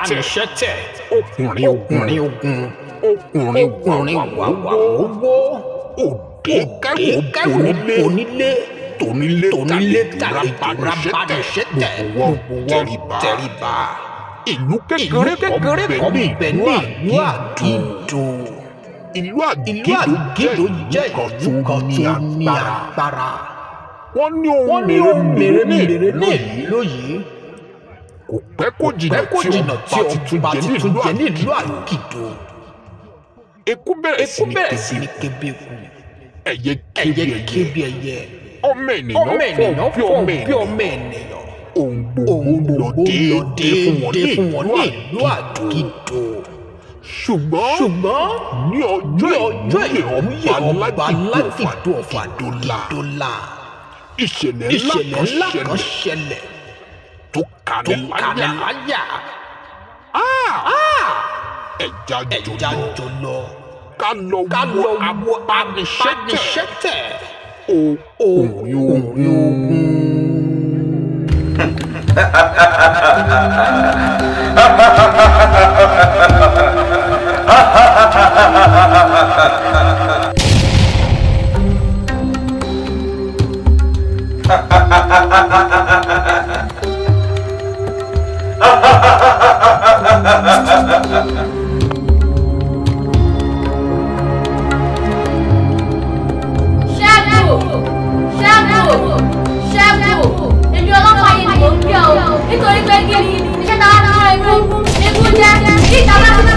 Abanisete. Ọkùnrin ogun. Ọkùnrin wàwàwọ́. Òde kẹ́wò onílé. Tónílé tàlejò Abanisete. Gbogbo wọn tẹríba. Ìlú kékeré kan bẹ ní ìlú Àgídò. Ìlú Àgídò jẹ́ ìlú kan tó ní agbára. Wọ́n ní ohun mèremère ní ìlú yìí. Kò pẹ́ kó jìnnà tí ọba tuntun jẹ ní ìlú Àgídò. Eku bẹ̀rẹ̀ sí ní kébé eku. Ẹyẹ kébé ẹyẹ. Ọmọ ènìyàn fọ̀ bí ọmọ ènìyàn. Ohun gbogbo lọ déédéé fún wọn ní ìlú Àgídò. Ṣùgbọ́n ní ọjọ́ ìwúyè ọba Ládìdó Ọ̀fàdólà ìṣẹ̀lẹ̀ ńlá kan ṣẹlẹ̀ tó kani láyà. Ẹja jọlọ ká lọ wo Abanisete ọkùnrin ogun. Ṣẹ́gun èmi ọlọ́pàá yìí ni mò ń gbé ọ nítorí pé kí ni iṣẹ́ tá a rán egun jẹ́ kí ìta bá ti.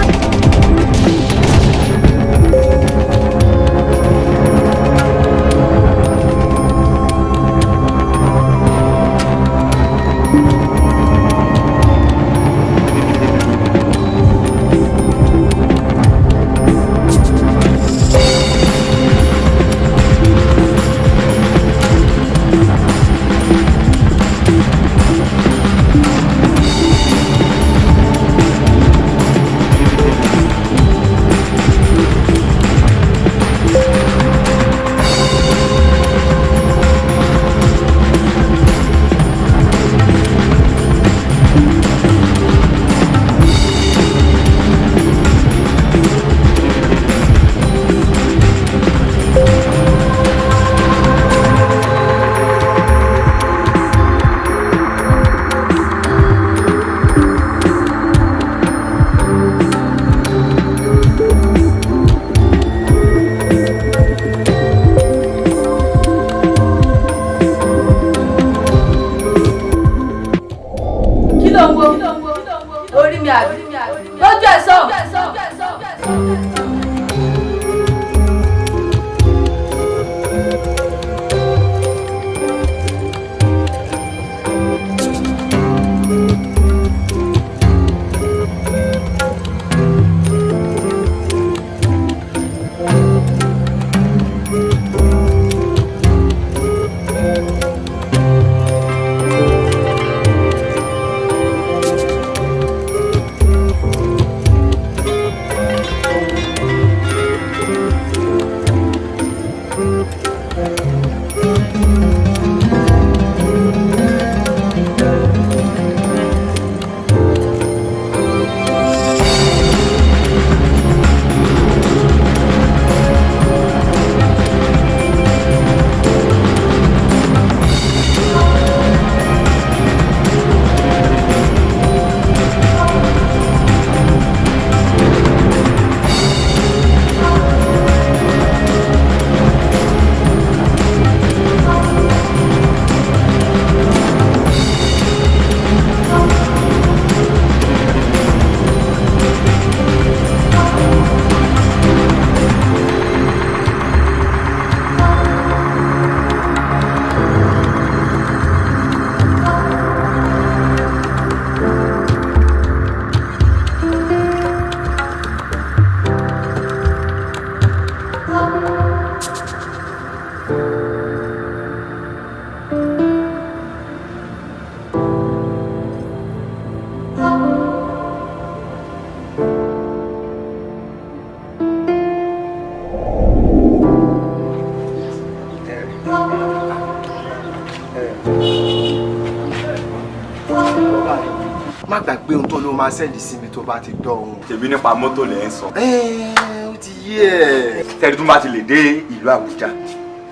má gbàgbé ohun tó ló máa sẹ́ndì sí mi tó bá ti dọ̀ ohun. Tèmi nípa mọ́tò lẹ̀ ń sọ. Ó ti yé ẹ̀. Tẹ́lẹ̀ tó bá ti lè dé ìlú Àbújá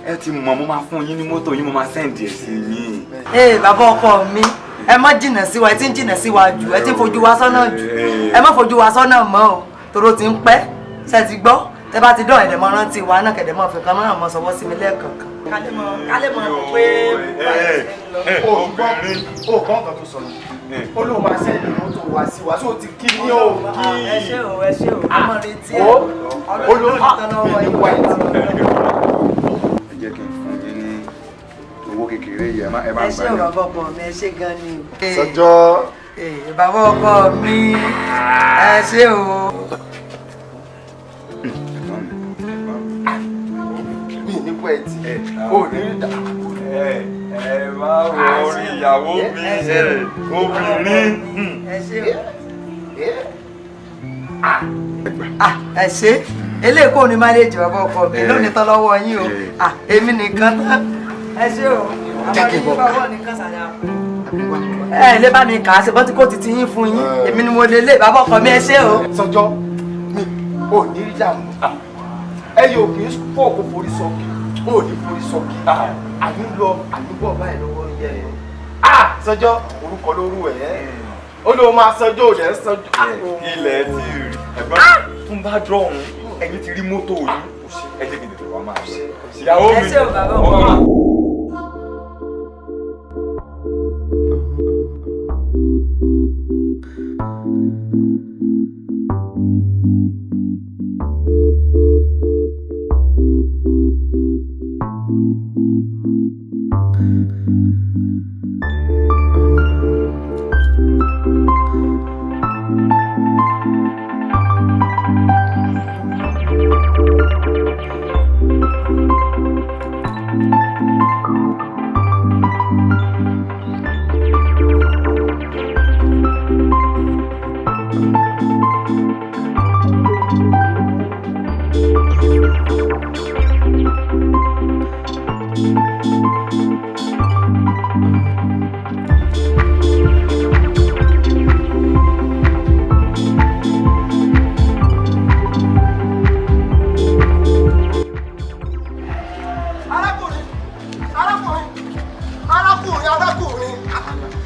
ẹ ti mọ̀ mo máa fún yín ní mọ́tò yín mo máa sẹ́ndì ẹ̀ sí yín. Bàbá ọkọ mi ẹ má jìnnà sí wa ẹ ti ń jìnnà sí wa jù ẹ ti ń fojú wa sọ́nà jù ẹ má fojú wa sọ́nà mọ́ o toró ti ń pẹ́ ṣe ti gbọ́ tẹ bá ti dán ẹ̀dẹ̀ mọ́ rántí wa náà kẹ̀dẹ̀ mọ́ fìkan mọ́ àmọ́ sọwọ́ sí mi lẹ́ẹ̀kọ̀ọ̀kan. kálẹ̀ mọ́ pé ó gbọ́n kan tó sọ̀rọ̀ ó lóun máa sẹ́ndì mọ́tò wá sí wa tó ti kí ní o kí. ẹ ṣé o ọmọ retí ẹ ọlọ́run tán lọ́wọ́ yín wá jẹ́ kí n fún yín ní owó kékeré yìí ẹ má ẹ ṣé o bàbá ọkọ mi ẹ ṣé gan ni o. Sọjọ́. Bàbá ọkọ mi ẹ ṣé o. mi ní pẹ́ẹ́tì ó ní rí dà. ẹ má wọ orí ìyàwó mi obìnrin. ẹ ṣé o. ẹ ṣé eléyìí kò ní máléèjì bàbá ọkọ mi lónìí tán lọ́wọ́ yín o èmi nìkan tán ẹ ṣé o àbọ̀ yín bàbá nìkan sàyà ẹ lè bá mi kà á ṣe bọ́tí kò ti ti yín fún yín èmi ni mo lè lé bàbá ọkọ mi ẹ ṣé o. Sọjọ́ mi ò ní rí dààmú ẹ yóò kì í fọ́ kó forí sọ́kì ó ní forí sọ́kì àní lọ àdúgbò báyìí lọ́wọ́ yẹ ẹ. Sọjọ́ orúkọ lóru ẹ̀ ó ló máa sọjọ́ òde sọjọ́. ilẹ̀ ti rí ẹ̀gbọ́n tún bá dọ̀ ọ̀hún ẹ̀yin ti rí mọ́tò yìí ẹ jẹ́ kí n tètè wá máa ṣe. ìyàwó mi ẹ ṣé o bàbá ọkọ mi.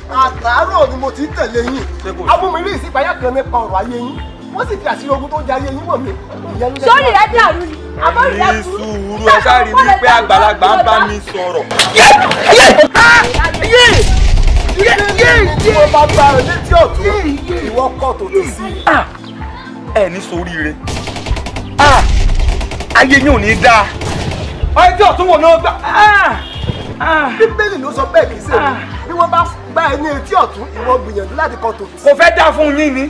Àtàárọ̀ ni mo ti ń tẹ̀lé yín. Abúmirí ìsìpáyà kan nípa ọ̀rọ̀ ayé yín. Wọ́n sì fi àṣírí ogun tó ń jẹ ayé yín wọ̀ mí. Sórí rẹ̀ dàrú ni. Àbọ̀rì rẹ̀ ní sùúrù ẹ sáré bíi pé àgbàlagbà ń bá mi sọ̀rọ̀. Tí mo bá gba ẹ létí ọ̀tún, ìwọ kọ́ tó ti sí. Ẹ ní soríire. Ayé yín ò ní dáa. Ọyẹ tí ọ̀tún wò náà gbà. Bíbélì ló sọ bẹ́ẹ̀ kì í ṣe mi. Bí wọ́n bá gbá ẹ ní etí ọ̀tún, ìwọ gbìyànjú láti kọ́ tó ti sí. Kò fẹ́ dá fún yín ni.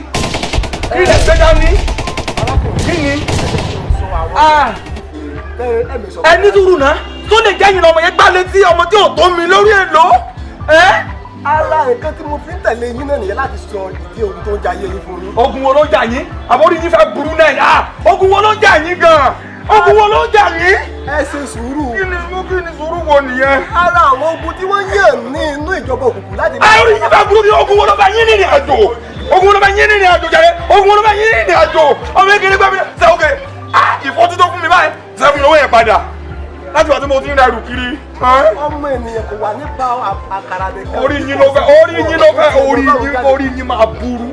Kí lè gbé dání? Kí ni? Ẹ ní sùúrù náà. Tó lè jẹ́ yín ọmọ yẹn gbá létí ọmọ tí ò tó mi lórí èlò. Ara nǹkan tí mo fi ń tẹ̀lé yín náà nìyẹn láti sọ ìdí ogun tó ń jẹ ayé yín fún yín. Ogun wo ló jà yín? Àbórí yín fẹ́ burú náà. Ogun wo ló jà yín gan-an? Ogun wo ló jà yín? Ẹ ṣe sùúrù. Kí ni sùúrù wo nìyẹn? Ara àwọn ogun tí wọ́n yàn ní inú ìjọba òkùnkùn láti. Àyọ̀rí yín fẹ́ burú ní ogun wo ló bá yín nínú àjò? Ogun wo ló bá yín nínú àjò jàre? Ogun wo ló bá yín nínú àjò? Ọmọ ekele gbẹ́ mi ṣe oge. Ìfọ́tí tó fún mi báyìí ṣe fún mi lówó yẹn padà. Láti wà tí mo ti ń ra ẹrù kiri. Ọmọ ènìyàn kò wà nípa àkàrà nìkan. Orí yín máa burú.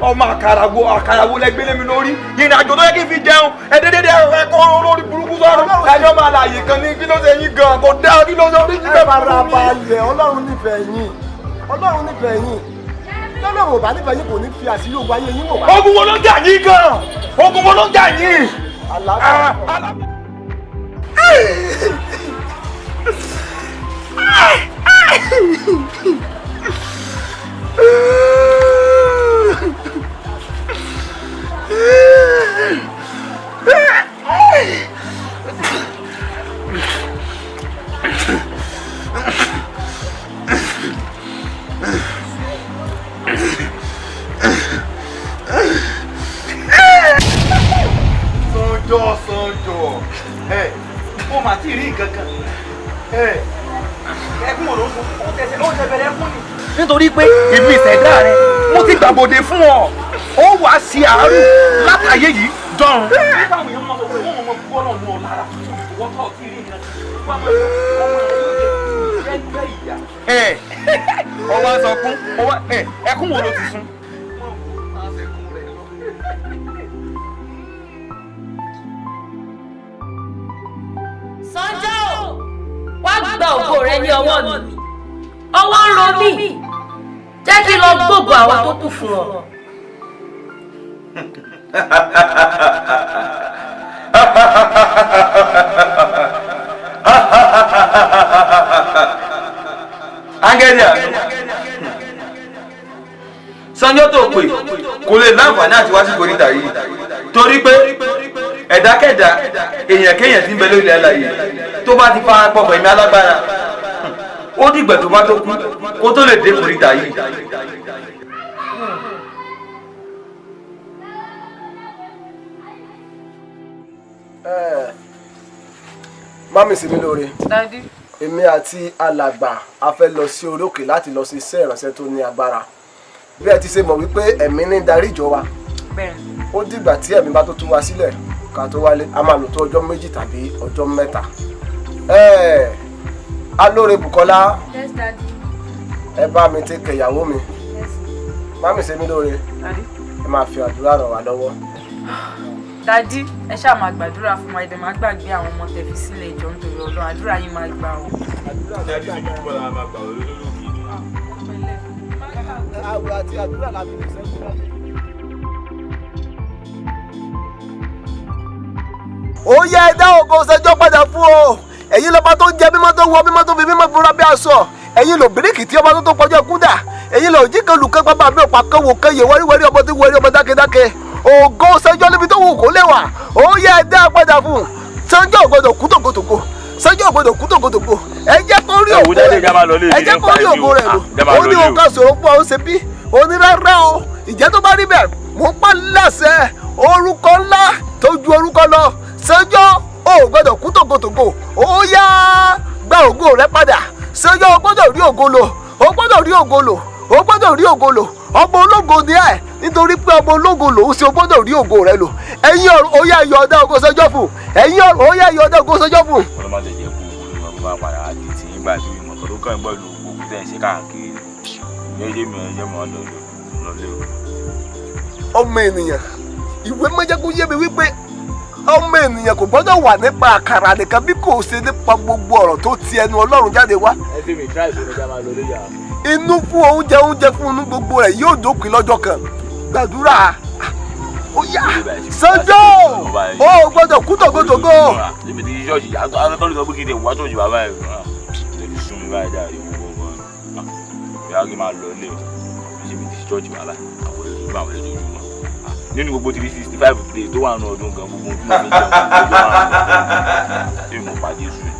Ọmọ àkàràwọ̀ lẹ́gbẹ́lẹ́ mi lórí. Ìrìn àjò tó yẹ kí n fi jẹun. Ẹ dédé ẹ̀kọ́ lórí burúkú sọ́run. Ẹjọ́ máa láàyè kan ní kí ló ṣe yín gan. Kò dá kí ló ṣe orí yín Ẹ fara balẹ̀, Ọlọ́run nífẹ̀ẹ́ yín. Ọlọ́run nífẹ̀ẹ́ yín. Ọlọ́run ò bá nífẹ̀ẹ́ yín kò ní fi àṣírí ogun ayé yín wò wá. Ogun wo ló jà yín gan? Ogun wo ló jà yín? Sanjọ́. Ó mà tí ì rí nǹkan kan. Ẹkún wo ló ń sọ? Ó ṣe bẹ̀rẹ̀ ẹkún ni. Nítorí pé èmi ìṣẹ̀dá rẹ̀ mo ti gbàbọ̀dé fún ọ ó wàá sí àárò látàyè yìí dọ̀rùn. ọwọ́ sọkún ẹkún wo ló ti sún. Sọ́njọ́ wá gba ògo rẹ ní ọwọ́ mi ọwọ́ ń ro mí jẹ́ kí n lọ gbógun àwọn tó kù fún ọ. Angẹ́lì Sọ́njọ́ tó pè kò lè láǹfààní àti wá sí koríta yìí torí pé ẹ̀dákẹ́dá èèyàn kéèyàn ti ń bẹ lórí aláyè tó bá ti fa pọ̀pọ̀ ẹ̀mí alágbára ó dìgbà tó bá tó kú kó tó lè dé koríta yìí. Mami sí mi lóore. Daddy. Èmi àti alàgbà a fẹ́ lọ sí orí òkè láti lọ sí iṣẹ́ ìránṣẹ́ tó ní agbára. Bí ẹ ti ṣe mọ̀ wípé ẹ̀mí ní darí ìjọ wa. Bẹ́ẹ̀ni. Ó dìgbà tí ẹ̀mí bá tó tú wa sílẹ̀ ká tó wálé a máa lò tó ọjọ́ méjì tàbí ọjọ́ mẹ́ta. Alóore Bùkọ́lá. Yes, Daddy. Ẹ bá mi tẹ́ kẹ ìyàwó mi. Yes. Mami ṣe mí lóore. Daddy. Ẹ máa fi àdúrà ràn wá lọ́wọ́. Daddy, ẹ ṣáà máa gbàdúrà fún wa ẹ dẹ̀ máa gbàgbé àwọn ọmọ tẹ́ fi sílẹ̀ ìjọ nítorí Ọlọ́run àdúrà yín máa gbà o. Daddy ti bí bọ́lá máa gbà wọlé lórí òkè. Àwẹ̀ àti àdúrà la fi lè sẹ́kù. Ó yẹ ẹ dá ògo ṣẹjọ́ padà fún o. Ẹ̀yin lọ́ba tó ń jẹ mímọ́ tó wọ mímọ́ tó fi mímọ́ búra bí aṣọ. Ẹ̀yin lò bíríkì tí ọba tó pọjọ́ kúdà. Ẹ̀yin lò jí kan lùkẹ́ pápá mi ò pa kán wò kán yè wẹ́ríwẹ́rí ọmọ tí wẹ́rí ọmọ dákedáke. Ògo ṣẹjọ́ níbi tó wù kó lẹ́wà. Ó yẹ ẹ dá padà fún. Ṣẹjọ́ ò gbọdọ̀ kú tògótògó. Ṣẹjọ́ ò gbọdọ̀ kú tògótògó. Ẹ jẹ́ kó rí ògo rẹ̀. Ẹ jẹ́ kó rí ògo rẹ̀ lò. Ó ní òun kan sọ̀rọ̀ fún àwọn ṣe bí. Onírárá o. Ìjẹ́ tó bá rí bẹ́ẹ̀, mo pa láṣẹ orúkọ ńlá tó ju orúkọ lọ. Ṣẹjọ́ ò gbọdọ̀ kú tògótògó. Ó yá gba ògo rẹ padà. Ṣẹjọ́ o gbọdọ̀ rí ògo lò. O gbọdọ̀ rí ògo lò. O gbọdọ̀ rí ògo lò. Ọmọ ológo ni ẹ nítorí pé ọmọ ológo lòún ṣe o gbọdọ̀ rí ògo rẹ lò. Ẹ̀yin ọ̀run ó yá yọ ọ̀dá ògo Ṣẹjọ́ fún. Ẹ̀yin ọ̀run ó yá yọ ọ̀dá ògo Ṣẹjọ́ fún. Ọlọ́mọdé jẹ́ kó olùwà bá padà àti tí nígbà tí ìmọ̀ kan ló kàn gbọ́ lu òkú tẹ̀ ń ṣe káàkiri ẹ̀yẹ́ mi ẹ̀yẹ́ mọ́ lọ́lẹ́ o. Ọmọ ènìyàn ìwé mẹ́jẹ́ kó yé mi wípé ọmọ ènìyàn kò gbọ́dọ̀ wà nípa àkàrà nìkan bí kò ṣe nípa gbogbo ọ̀rọ̀ tó ti ẹnu Ọlọ́run jáde wá. Inú fún oúnjẹ fún inú gbogbo rẹ̀ yóò dópin lọ́jọ́ kan. Gbàdúrà ó yá Ṣẹjọ́ ó gbọ́dọ̀ kú tògótògó. Ibi tí ṣọ́ọ̀ṣì àtọ́lù sọ pé kí n tẹ̀ wá ṣọ́ọ̀ṣì bàbá ẹ̀ lórí sún mi báyìí dáa ìwọ gbọ́ngàn bí a kì í máa lọ ilé o ṣe mi ti ṣọ́ọ̀ṣì bàbá àwọn olùdókòwò àwọn olùdókòwò nínú gbogbo 365 days tó wà nù ọdún gan gbogbo ojú mi jẹun ṣé mo pàdé sùn.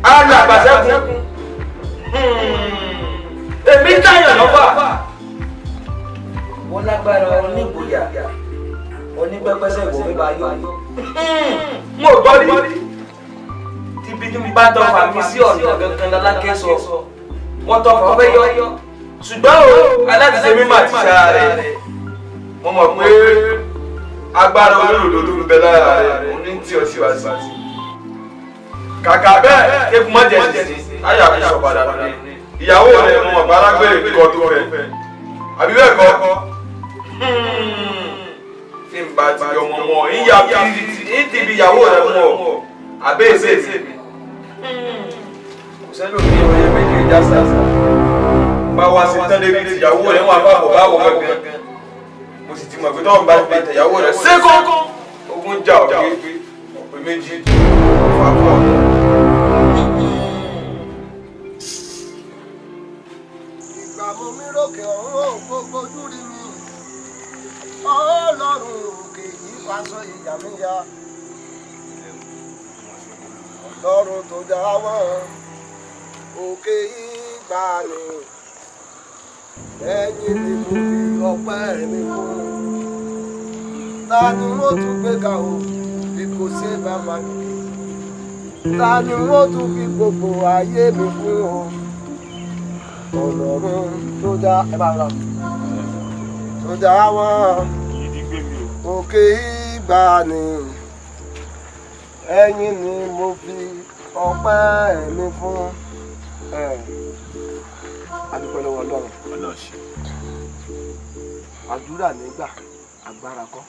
Alàgbàṣẹ́gun èmi táyà lọ́fà. Wọ́n lágbára onígboyà onípẹ́pẹ́sẹ̀ ìwọ̀ bíbá yọ. Mo gbọ́ rí. Tíbi tí mo bá tọ́ fà mí sí ọ̀nà gangan lálákẹ́ sọ. Wọ́n tọ́ fọ́ fẹ́ yọ. Ṣùgbọ́n o aláàtìṣe mímọ̀ àti ṣáà rẹ̀. Mo mọ̀ pé agbára olóòdó ló ń bẹ lára rẹ̀ òun ní tí ọ sí wá sí. Kàkà bẹ́ẹ̀ kékun mọ́jẹ̀ sí ayà fi sọ padà lórí. Ìyàwó rẹ̀ mọ̀ ọ̀gbá alágbèrè kíkọ́ tó fẹ́. Àbí bẹ́ẹ̀ kọ́? Tí n bá ti ọmọ mọ̀ ìyá ní ti bí ìyàwó rẹ̀ mọ̀ àbẹ́ ìṣe mi. Kò sẹ́lò ní ọyẹ méjì ìjà sàṣà. Bá wá sí tán lérí ti ìyàwó rẹ̀ wọ́n àbábọ̀ báwọ̀ gangan. Mo sì ti mọ̀ pé tọ́wọ́n bá ti ìyàwó rẹ̀ ṣẹ́kọ́. Ogun jà ọ̀gẹ́ ọ̀pẹ méjì fàbọ̀. Ìgbà mo mi rókè ọ̀run òkò gbójú rí mi. Ọlọ́run òkè yìí fàṣọ ìyá mi ya. Ọlọ́run tó dá wọn òkè ìgbà mi. Ẹ̀yin ni mo fi ọpẹ́ mi fún. Ta ni mo tún gbé ga o bí kò ṣe bá máa dùn. ta ni wọ́n tún fi gbogbo ayé mi fún o Ọlọ́run tó dá ẹ bá rà tó dá wọn òkè ìgbàanì ẹ̀yin ni mo fi ọpẹ́ mi fún adúpẹ́ lọ́wọ́ Ọlọ́run àdúrà nígbà agbára kọ́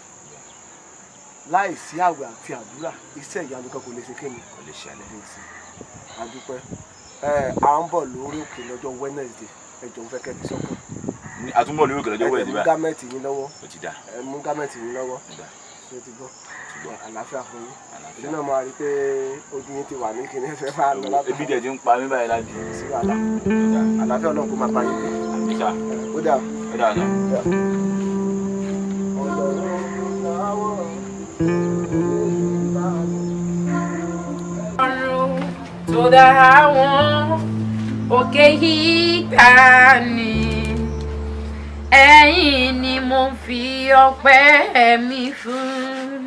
láìsí àwẹ̀ àti àdúrà iṣẹ́ ìyanu kan kò lè ṣe kémi kò lè ṣẹlẹ̀ ní ìsìn adúpẹ́ à ń bọ̀ lórí òkè lọ́jọ́ Wednesday ẹjọ́ ń fẹ́ kẹ́ fi sọ́kàn. àtúnbọ̀ lórí òkè lọ́jọ́ Wednesday báyìí. ẹ mú gámẹ́ǹtì yín lọ́wọ́. ó ti dá. ẹ mú gámẹ́ǹtì yín lọ́wọ́. ṣé ti gbọ́. àlàáfíà fún yín. ìdí náà máa rí i pé ojú yín ti wà ní kíní ẹ̀fẹ̀ máa lọ látọ̀. ebi dẹ̀ ti ń pa mí báyìí láti. sí wàhálà àlàáfíà náà kó máa bá yín. ó dà. ó dà náà. tó dá àwọn òkè ìgbàanì ẹ̀yin ni mo fi ọpẹ́ mi fún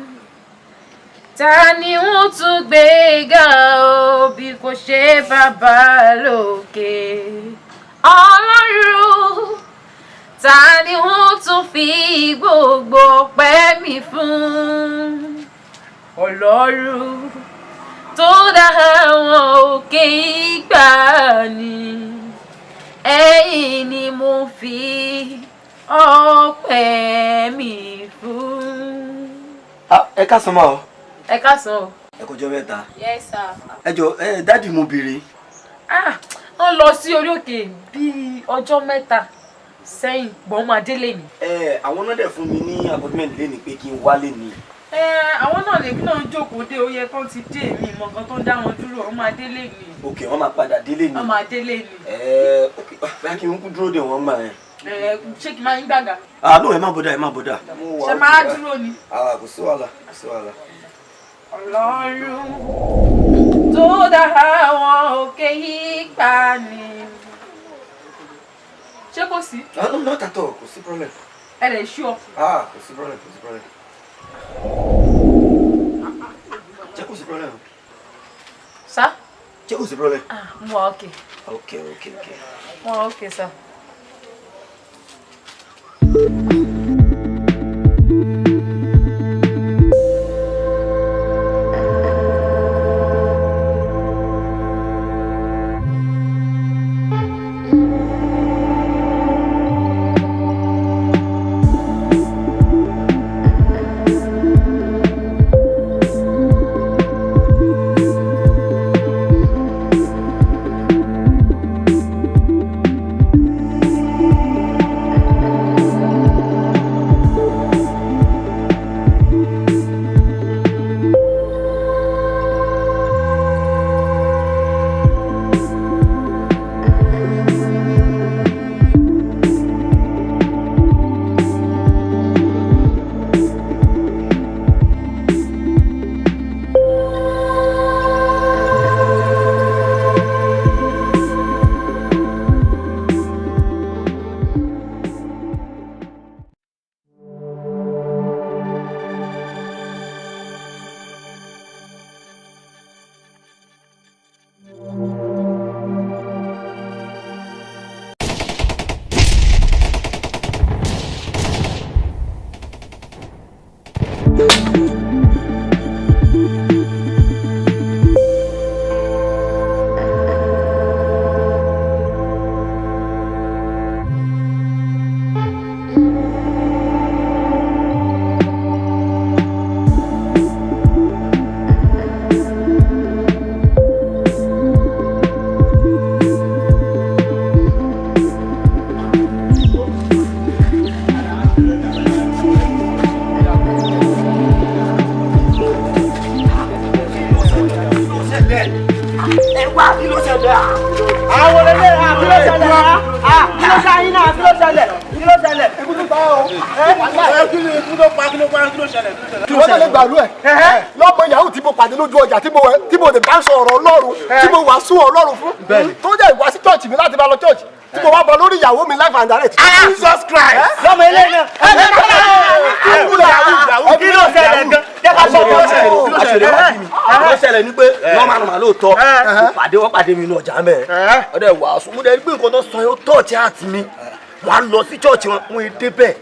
ta ni wọ́n tún gbé ga o bí kò ṣe bàbá lókè Ọlọ́run ta ni wọ́n tún fi gbogbo ọpẹ́ mi fún Ọlọ́run tó dá àwọn òkè ìgbàanì ẹ̀yin ni mo fi ọpẹ́ mi fún. ẹ káàsán máa o. ẹ káàsán o. ẹ kọjọ mẹ́ta. yes sir. ẹ jọ dáàdì mo béèrè. wọ́n lọ sí orí òkè bíi ọjọ́ mẹ́ta sẹ́yìn gbọ́n máa délé ni. àwọn náà dẹ̀ fún mi ní appointment lé ní pé kí n wálé ni. àwọn náà lèmi náà jókòó dé ó yẹ kán ti dé mi ìmọ̀ nǹkan tó ń dá wọn dúró wọ́n máa délé ni. ok wọ́n máa padà délé ni. wọ́n máa délé ni. ok báyà kí n kú dúró dè wọ́n gbà yẹn. ṣé kí n máa ń gbàgà. no ẹ má bọ́dà ẹ má bọ́dà. ṣe máa dúró ni. kò sí wàhálà kò sí wàhálà. Ọlọ́run tó dá àwọn òkè ìgbàanì. ṣé kò sí. no not at all kò sí problem. ẹ lè ṣú ọ. kò sí problem kò sí problem. ṣé kò sí problem. sá. ṣé kò sí problem. mo wà okay. okay. mo wà okay sá. lójú ọjà tí mo lè bá sọ̀rọ̀ Ọlọ́run tí mo wàásù Ọlọ́run fún tó jẹ́ ìwá sí church mi láti bá lọ church tí mo wá bọ lórí ìyàwó mi life and direct. Jesus Christ. lọ́mọ ilé náà. kí ló ṣẹlẹ̀ gan. jẹ́ ká sọ fún ṣẹlẹ̀ wá bí mi ó ṣẹlẹ̀ ní pé normal lóòótọ́ wọ́n pàdé mi ní ọjà mẹ́ ọdẹ wàásù mo dẹ̀ rí pé nǹkan tó sọ yóò tọ́ọ̀tì àti mi wà á lọ sí chọ́ọ̀chì wọn mo dé bẹ́ẹ̀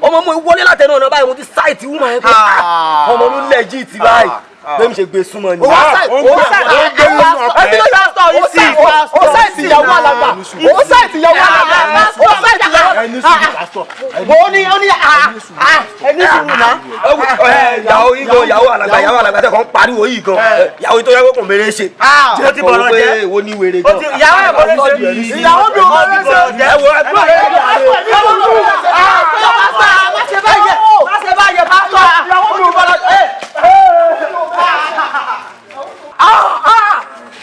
ọmọ mo wọlé látẹnu ọ̀nà báyìí mo ti sáìtì wúmọ̀ yẹn pé ọmọ ló lẹ́jì ti báyìí bẹ́ẹ̀ mi ṣe gbé súnmọ́ ni. ó sáìtì ìyàwó alàgbà ó sáìtì ìyàwó alàgbà ó sáìtì ìyàwó alàgbà ó ní ẹni sùúrù náà. ìyàwó alàgbà tẹ̀ kàn pariwo yìí gan ìyàwó tó yẹ kó kàn mèrè ṣe. ó ti bọ̀rọ̀ jẹ́ èwo ní wèrè gan. ìyàwó ẹ̀ bọ̀rọ̀ ṣe ìyàwó mi ò bọ̀rọ̀ ṣe. ẹ wo ẹ bí wọ́n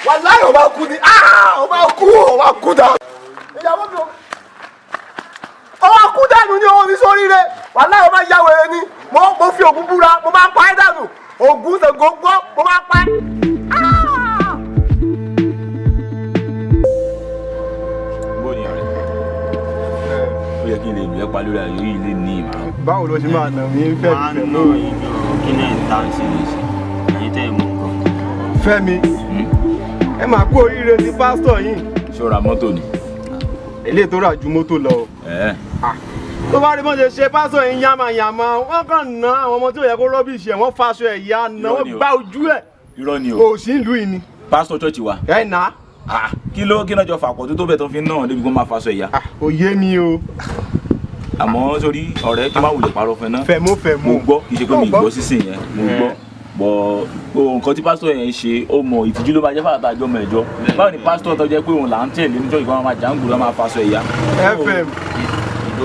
wàláyé ọba kú ni ọba kú dà. ìyàwó mi ọba kú dànù ní orí sórí rẹ wàláyé ọba ya wèrè ni mo fi ògùn búra mo máa pa ẹ́ dànù ògùn ṣègùn gbọ́ mo máa pa ẹ́. bóyá rẹ ó yẹ kí n lè lù ẹ́ pa lórí ayò yìí lè ní ìmọ̀. báwo ló ṣe máa nà mí fẹ́mi máa nà yín kí náà ń ta sí ní sí ẹ̀yin tẹ́ ẹ̀ mú nǹkan. Fẹ́mi ẹ máa kú oríire ti pásítọ̀ yìí. ṣó ra mọ́tò ni. eléyìí tó rà ju mọ́tò lọ. tó bá rí bọ́n ṣe ṣe pásítọ̀ yìí yamayama wọ́n kàn ná àwọn ọmọ tí ò yẹ kó rọ́bìṣì ẹ̀ wọ́n faṣọ ẹ̀ ya ná wọ́n gbá ojú ẹ̀. irọ́ ni o. kò sí ìlú yìí ni. pásítọ̀ ṣọ́ọ̀ṣì wa. ẹ nà. kí náà jọ fàpọ̀ tó bẹ̀ tó fi ń náà débi kó máa faṣọ ẹ̀yà. kò yé mi o. àmọ́ sórí ọ̀rẹ́ kí n má wulẹ̀ parọ́ fẹ́ náà. fẹ̀mú mo gbọ́ kì í ṣe pé mi gbọ́ sísìn yẹn mo gbọ́ bọ̀ nǹkan tí pásítọ̀ yẹn ṣe ó mọ ìtìjú ló máa jẹ́ fàtà àjọ mẹ́jọ báwo ni pásítọ̀ tó jẹ́ pé òun là ń tẹ̀lé níjọ́ ìgbà máa jàǹgùrù ló máa faṣọ ẹ̀yà. fm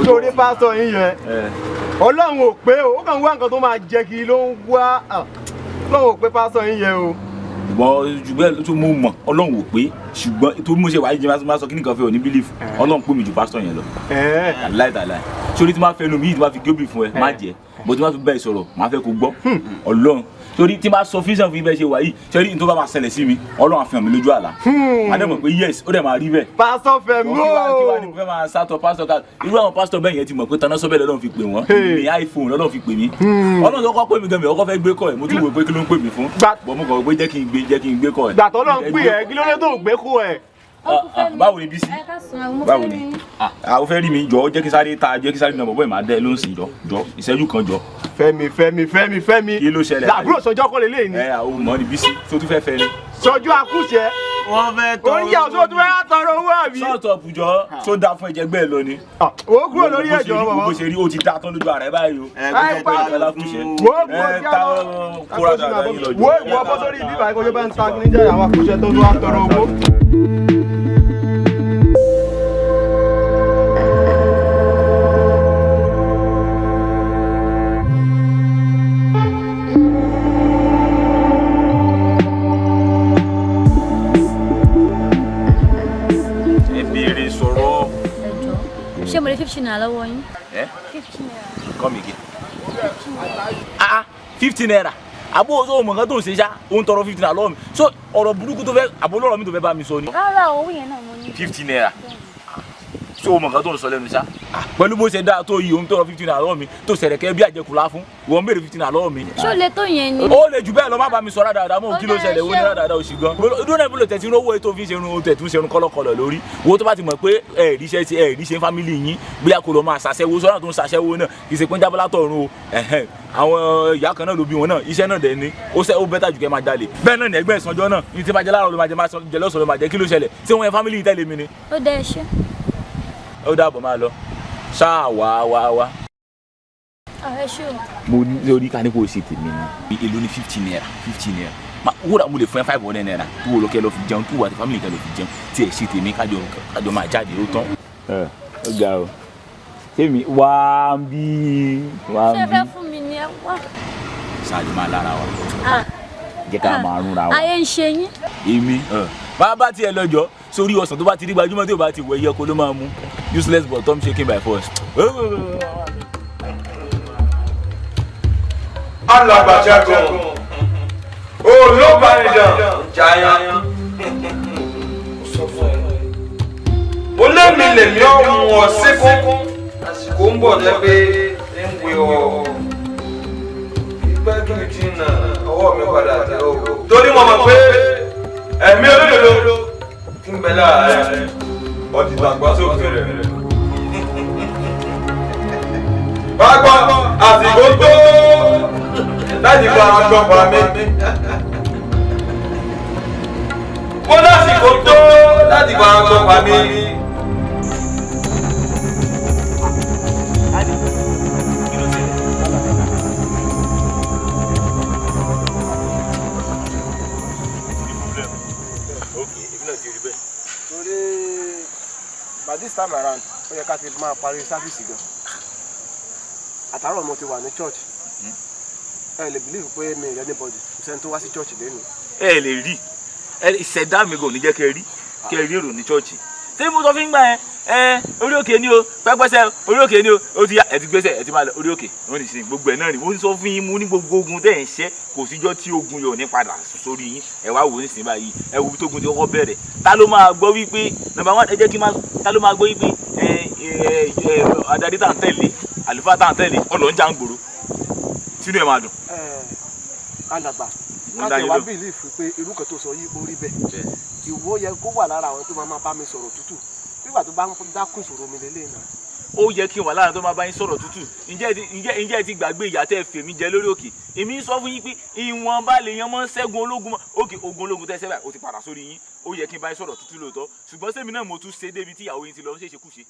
torí pásítọ̀ yín yẹn ọlọ́run ò pé o ó kàn wá nǹkan tó máa jẹ kí ló ń wá ọlọ́run ò pé pásítọ̀ yín yẹn o. ṣùgbọ́n tó mo mọ̀ ọlọ́run ò pé ṣùgbọ́n tó mo ṣe wáyé jẹ́ máa sọ kí nìkan fẹ́ ò ní bílífù ọlọ́run pè mí ju pásítọ̀ yẹn lọ. láìláì sórí tí máa fẹ́ nu mi yìí tí máa fi gébì fún ẹ má jẹ́ bó tí máa fi bẹ́ẹ̀ sọ̀rọ̀ máa fẹ́ kó gbọ́ ọlọ́run torí tí máa sọ fíṣàn fún ibẹ̀ ṣe wà yìí sẹ́rí ní tó bá máa ṣẹlẹ̀ sí mi ọlọ́run àfihàn mi lójú àlá máa dẹ̀ mọ̀ pé yes ó dẹ̀ máa rí bẹ́ẹ̀. pásítọ̀ Fẹ́mi kí wàá ní mo fẹ́ máa sátọ pásítọ̀ ká irú àwọn pásítọ̀ bẹ́ẹ̀ yẹn ti mọ̀ pé taná sọ́bẹ̀ lọ́dọ̀ fi pè wọ́n ní iPhone lọ́dọ̀ fi pè mí ọlọ́run tó kọ́ pè mí gan mi ọkọ̀ fẹ́ gbé kọ́ ẹ̀ mo tún wò pé kí ló ń pè mí fún bọ́ mo kọ̀ pé jẹ́ kí n gbé kọ́ ẹ̀. gbàtọ́ lọ ń pè ẹ́ kí ló dé tó gbé kọ́ ẹ̀. báwo ni Bísí báwo ni àwọn fẹ́ rí mi jọ jẹ́ kí sáré nà bọ́ ẹ̀ máa dẹ́ ló ń sìn jọ ìṣẹ́jú kan jọ. Fẹ́mi kí ló ṣẹlẹ̀ làbúrò sọjọ́ kọ́ lélẹ́yìn ni. àwọn ọmọ ni Bísí tó tún fẹ́ ni. sọjọ́ akúṣẹ́ wọ́n fẹ́ tọrọ oúnjẹ ọ̀ṣọ́ tó fẹ́ tọrọ owó àbí. sọ́ọ̀tọ̀ òpùjọ́ tó dáa fún ẹ̀jẹ̀ gbẹ́ lọ ni. owó kúrò lórí ẹ̀jọ̀ bàbá. bó ṣe rí o ti dá tán lójú ara ẹ báyìí o. wo ìwọ bọ́ sórí ibi ìbáyìí kó ṣe bá ń ta kí ní jẹ́ àwọn akúṣẹ́ tó wá tọrọ owó. ṣé mo lè 15 naira lọ́wọ́ yín? 15 naira. Come again. 15 naira. Àbó o mọ̀ nǹkan tó ń ṣe ṣá ó ń tọrọ 15 naira lọ́wọ́ mi so ọ̀rọ̀ burúkú tó fẹ́ àbó lọ́rọ̀ mi tó fẹ́ bá mi sọ ni. rárá owó yẹn náà mo ní. 15 naira. so o mọ̀ nǹkan tó ń sọ lẹ́nu ṣá. pẹ̀lú bó ṣe dáa tó yìí ó ń tọrọ 15 naira lọ́wọ́ mi tó ṣẹ̀rẹ̀ kẹ́ bí àjẹkùlá fún ìwọ ń béèrè 15 naira lọ́wọ́ mi. ṣó le tó yẹn ni. ó lè jù bẹ́ẹ̀ lọ má bá mi sọ dáadáa mọ́ kí ló ṣẹlẹ̀ ó ní dáadáa òsì gan. dúró náà bí lo tẹ̀sí owó ètò fi ń ṣerun o tẹ̀tún ṣerun kọ́lọ́kọ́lọ́ lórí owó tó bá ti mọ̀ pé ẹ̀ẹ́díṣẹ́ fámìlì yín bóyá kò lọ máa ṣàṣẹ́wó sọ́nà tó ń ṣàṣẹ́wó náà kì í ṣe pé ń jábọ́ látọ̀run o àwọn ìyá kan náà ló bí wọn náà iṣẹ́ náà dẹ̀ ni ó bẹ́tà jù kẹ́ máa jalè bẹ́ẹ̀ náà ní ẹgbẹ́ ìsanjọ́ náà ní tí bá jẹ láàárọ̀ ló máa jẹ lọ́sọ̀rọ̀ ló máa jẹ kí ló ṣẹlẹ̀ tí wọ́n yẹn fámìlì yìí tẹ̀lé mi ni. ó dẹ́ ẹṣẹ́. ó dàbọ̀ máa lọ ṣáà wá. ẹ ṣé o. mo ní orí ká ní kó o ṣe tèmi ni èlò ní 15 naira owó rà mo lè fún ẹ 500 naira tó wò lọ kẹ́ lọ fi jẹun tó wà ní fámìlì kẹ́ lọ fi jẹun tí ẹ ṣe tèmi kájọ máa jáde ó tán. ó ga o tèmi wá ń bí. ṣé ẹ fẹ́ fún mi ní ẹ wá. ṣáàlì máa lára wa jẹ́ ká máa rúnra wa. ayé ń ṣe yín. èmi bá tiẹ̀ lọ́jọ́ sórí ọ̀sán tó bá ti rí gbajúmọ̀ tí ò bá ti wọ ẹyẹ ọkọ ló máa mú useless but tom shaking by force. alàgbàṣẹ́gun olóbàdàn jaya mo lémi lèmi ọ̀hún ọ̀sìnkún àsìkò ń bọ̀ jẹ́ pé ń wé ọ ìgbẹ́ kìí tí nà ọwọ́ ọwọ́ mi padà tẹ owó torí mo mọ̀ pé ẹ̀mí olódodo ti ń bẹ lára rẹ̀ ọtí tàgbà sókè rẹ̀. wá gbọ́ àsìkò tó láti gba àgbọ̀pá mi. mo lásìkò tó láti gba àgbọ̀pá mi. By this time around, ó yẹ ká ti máa parí sáfíìsì gan. Àtàárọ̀ mo ti wà ní church. Ẹ lè believe pé mi ì anybody kò sẹ́ni tó wá sí church lẹ́nu. Ẹ lè rí ìṣẹ̀dá mi kò ní jẹ́ kẹ́ rí èrò ní church. Ṣé mo sọ fún gbà yẹn orí òkè ni o pẹ́pẹ́sẹ́ orí òkè ni o ó ti yá ẹ ti gbéṣẹ́ ẹ ti máa lọ orí òkè wọ́n ní sin gbogbo ẹ̀ náà ni mo ń sọ fún yín mo ní gbogbo ogun tẹ̀ ń ṣẹ́ kò síjọ́ tí ogun yóò ní padà sórí yín ẹ wá wò ó nísìnyí báyìí ẹ wo tógun tí kọ́kọ́ bẹ̀rẹ̀ ta ló máa gbọ́ wípé number one ẹ jẹ́ kí n máa ta ló máa gbọ́ wípé adarí tá à ń tẹ̀lé àlùfáà tá à ń tẹ̀lé ọ̀nà ń jà ń gbòòrò sínú ẹ̀ máa dùn. Alàgbà láti wá bìlífù pé irú kan tó sọ yìí ó rí bẹ́ẹ̀ ìwọ yẹ kó wà lára àwọn tó máa bá mi sọ̀rọ̀ tútù nígbà tó bá ń dákún ìṣòro mi lélẹ́yìn náà. ó yẹ kí n wà lára tó máa bá yín sọ̀rọ̀ tútù ǹjẹ́ ti gbàgbé ìyà tẹ́ fèmí jẹ lórí òkè èmi ń sọ fún yín pé ìwọ̀nba lèèyàn máa ń ṣẹ́gun ológun mọ́ òkè ogun ológun tẹ́ sẹ́bà ó ti padà sórí yín ó yẹ kí n bá yín sọ̀rọ̀ tútù lóòótọ́ ṣùgbọ́n sẹ́mi náà mo tún ṣe débi tí ìyàwó yín ti lọ ń ṣèṣe kúṣe.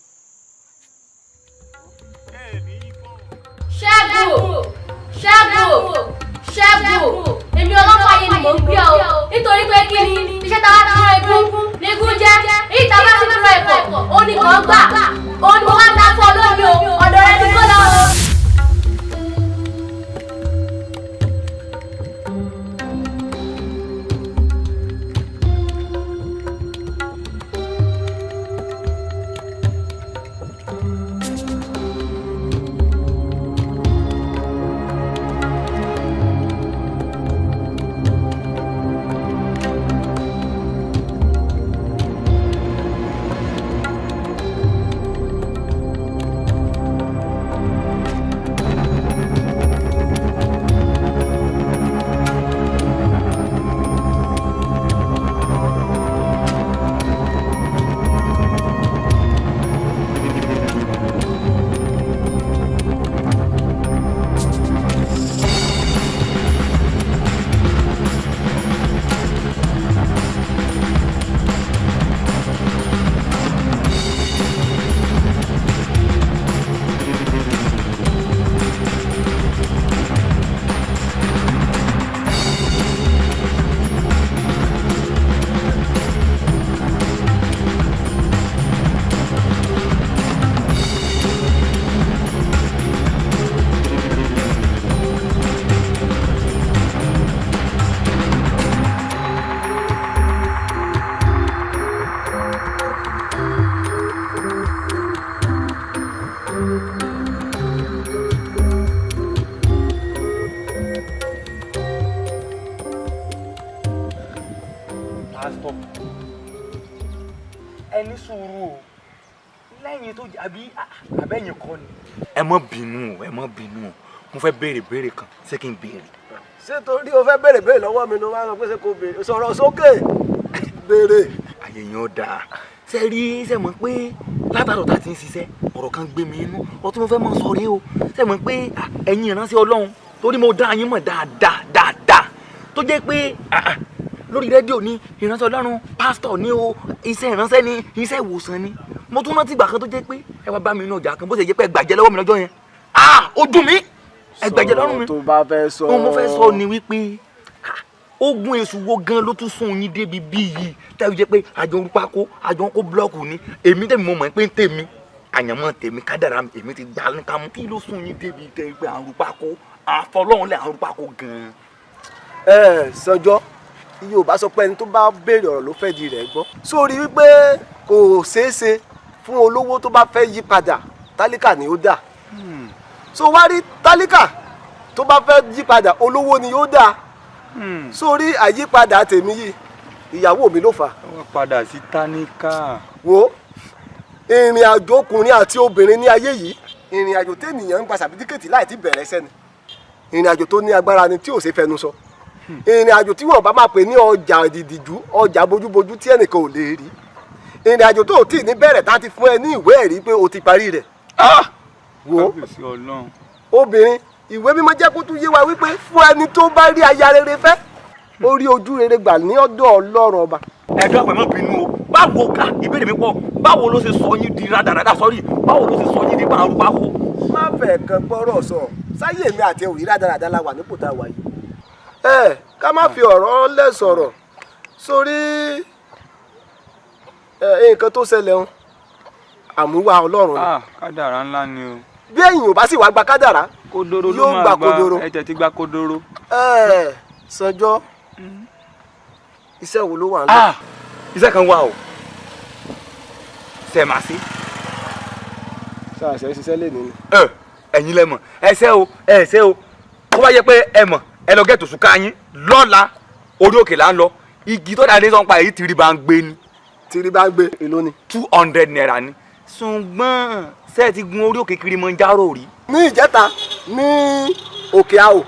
Ṣẹ́gun èmi ọlọ́pàá yìí ni mò ń gbé ọ nítorí pé kí ni iṣẹ́ tá a ti rán egún ní egún jẹ́ èyí tá a bá ti rán ẹ̀kọ́ ó ní kàn gbà ó ní mo wá dá fún ọ lómi o ọ̀dọ̀ rẹ ní kó lọ o. ẹni sùúrù o lẹ́yìn tó àbí àbẹ́yìn kọ́ ni. ẹ má bínú o mo fẹ́ béèrè kan ṣé kí n béèrè. ṣé torí o fẹ́ béèrè lọ́wọ́ mi ló wá sọ pé ṣé kò béèrè sọ̀rọ̀ sókè béèrè. àyè yẹn ó dáa ṣe rí ṣe mọ̀ pé látàrọ̀ tá a ti ń ṣiṣẹ́ ọ̀rọ̀ kan gbé mi inú ọtí mo fẹ́ mọ̀ sọ rí o ṣe mọ̀ pé ẹ̀yin ìránṣẹ́ Ọlọ́run torí mo dá yín mọ̀ dáadáa tó jẹ́ pé lórí rédíò ní ìránṣẹ́ Ọlọ́run pásítọ̀ ní o iṣẹ́ ìránṣẹ́ ní iṣẹ́ ìwòsàn ní mo tún rántí ìgbà kan tó jẹ́ pé ẹ wá bá mi inú ọjà kan bó ṣe jẹ́ pé ẹ gbàjẹ́ lọ́wọ́ mi lọ́jọ́ yẹn ó dùn mí ẹ gbàjẹ́ lọ́rùn mi. tó bá fẹ́ sọ ohun mo fẹ́ sọ ni wípé ogun èṣù wo gan ló tún sún yín débi bí yìí tẹ́lẹ̀ jẹ́ pé àjọ ń pákó àjọ ń kó búlọ́ọ̀kù ni èmi tẹ̀mí mo mọ̀ pé ń tèmi àyànmọ́ tèmi kádàrá èmi ti gbà ní kámú kí ló sún yín débi tẹ́lẹ̀ pé àrùn pákó àfọlọ́run lẹ̀ àrùn pákó gan. Sọjọ́ Yorùbá sọ pé ẹni tó bá béèrè ọ̀rọ̀ ló fẹ́ di rẹ̀ gbọ́ sórí wípé kò ṣeé ṣe fún olówó tó bá fẹ́ yí padà tálíkà ni ó dà so wá rí tálíkà tó bá fẹ́ yí padà olówó ni ó dà sórí àyípadà tèmi yìí ìyàwó mi ló fà. wọ́n padà sí táníkà. wo ìrìn àjò ọkùnrin àti obìnrin ní ayé yìí ìrìn àjò téèyàn ń gba sàbídíkètì láì tí bẹ̀rẹ̀ sẹ́ni ìrìn àjò tó ní agbára ni tí ò ṣe fẹnu sọ ìrìn àjò tí wọ́n bá máa pè ní ọjà ìdìdìjú ọjà bójúbójú tí ẹnìkan ò lè rí ìrìn àjò tó tí ní bẹ̀rẹ̀ tá ti fún ẹ ní ìwé ẹ̀rí pé o ti parí rẹ̀. wo obìnrin ìwé mímọ́ jẹ́ kó tún yé wa wípé fún ẹni tó bá rí aya rere fẹ́ ó rí ojú rere gbà ní ọ̀dọ̀ Ọlọ́run ọba. ẹ̀dọ́ àpẹ̀mọ́ bínú o báwo ká ìbéèrè mi pọ̀ báwo ló ṣe sọ yín di rádaràdà sọ́rí báwo ló ṣe sọ yín di pàrọ̀pàkó. má fẹ́ kan gbọ́rọ̀ sọ sáyé mi àti òrí rádaràdà la wà nípò tá a wà yìí. ká má fi ọ̀rọ̀ lẹ̀ sọ̀rọ̀ sórí nǹkan tó ṣẹlẹ̀ ń àmúwá Ọlọ́run ni. kádàrá ńlá ni o. bí èyàn ò bá sì wá gba kádàrá kódóró ló yóò máa gba kódóró. ẹ̀jẹ̀ ti gba kódóró. Sanjọ́ iṣẹ́ wo ló wà ń lọ. iṣẹ́ kan wà o ṣe máa ṣe. ṣàṣẹ ṣiṣẹ́ lè ní. ẹ̀yin lẹ mọ̀ ẹsẹ̀ o ẹsẹ̀ o kó bá yẹ pé ẹ mọ̀ ẹ lọ gẹ̀tò sùn ká yín lọ́la orí òkè là ń lọ igi tó dáa ní sọ́npa èyí tìrì bá ń gbé ni. tìrì bá ń gbé èló ni. 200 naira ni. ṣùgbọ́n ṣe ti gun orí òkè kiri mọ́ ń járó rí. ní ìjẹta ní òkè àwò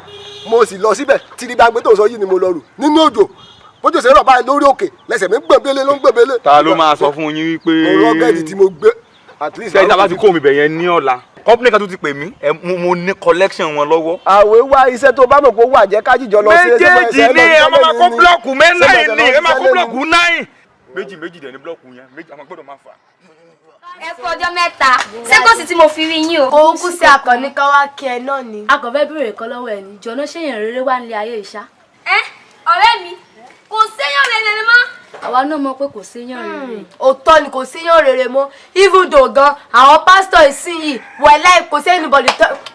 mo sì lọ síbẹ̀ tìrì bá ń gbé tó sọ yìí ni mo lọ rù nínú òjò bójú ṣe rọ̀ báyìí lórí òkè lẹ́sẹ̀ mi gbẹ̀bẹ̀lẹ̀ ló ń gbẹ̀bẹ̀lẹ̀. ta ló máa sọ fún yín wípé. rọ́gẹ́dì tí mo gbé at least. ṣé ìjọba ti kó mi bẹ̀ yẹn ní ọ̀la. company kan tó ti pè mí mo ní collection wọn lọ́wọ́. àwẹ̀ wá iṣẹ́ tó bá mọ̀ pé ó wà jẹ́ ká jíjọ lọ sí. méjèèjì ni ẹ máa kó blọọkù mẹ́rin ni ẹ máa kó blọọkù 9. méjì dẹ̀ ní blọọkù yẹn méjì àwọn gbọ́dọ̀ máa fà. ẹ kú ọjọ́ mẹ́ta sẹ́kọ̀sì tí mo fi rí yín o. òun kú sí akọni kan wá kí ẹ náà ni. akọ̀fẹ́ bèrè kan lọ́wọ́ ẹ̀ ní jọ̀nà ṣéyàn rere wà nílé ayé ìṣá. ọ̀rẹ́ mi kò séyàn rere mọ́. àwa náà mọ̀ pé kò séyàn rere. òótọ́ ni kò séyàn rere mọ́ even though gan àwọn pásítọ̀ ìsinyìí wẹ̀lẹ́ kò sí anybody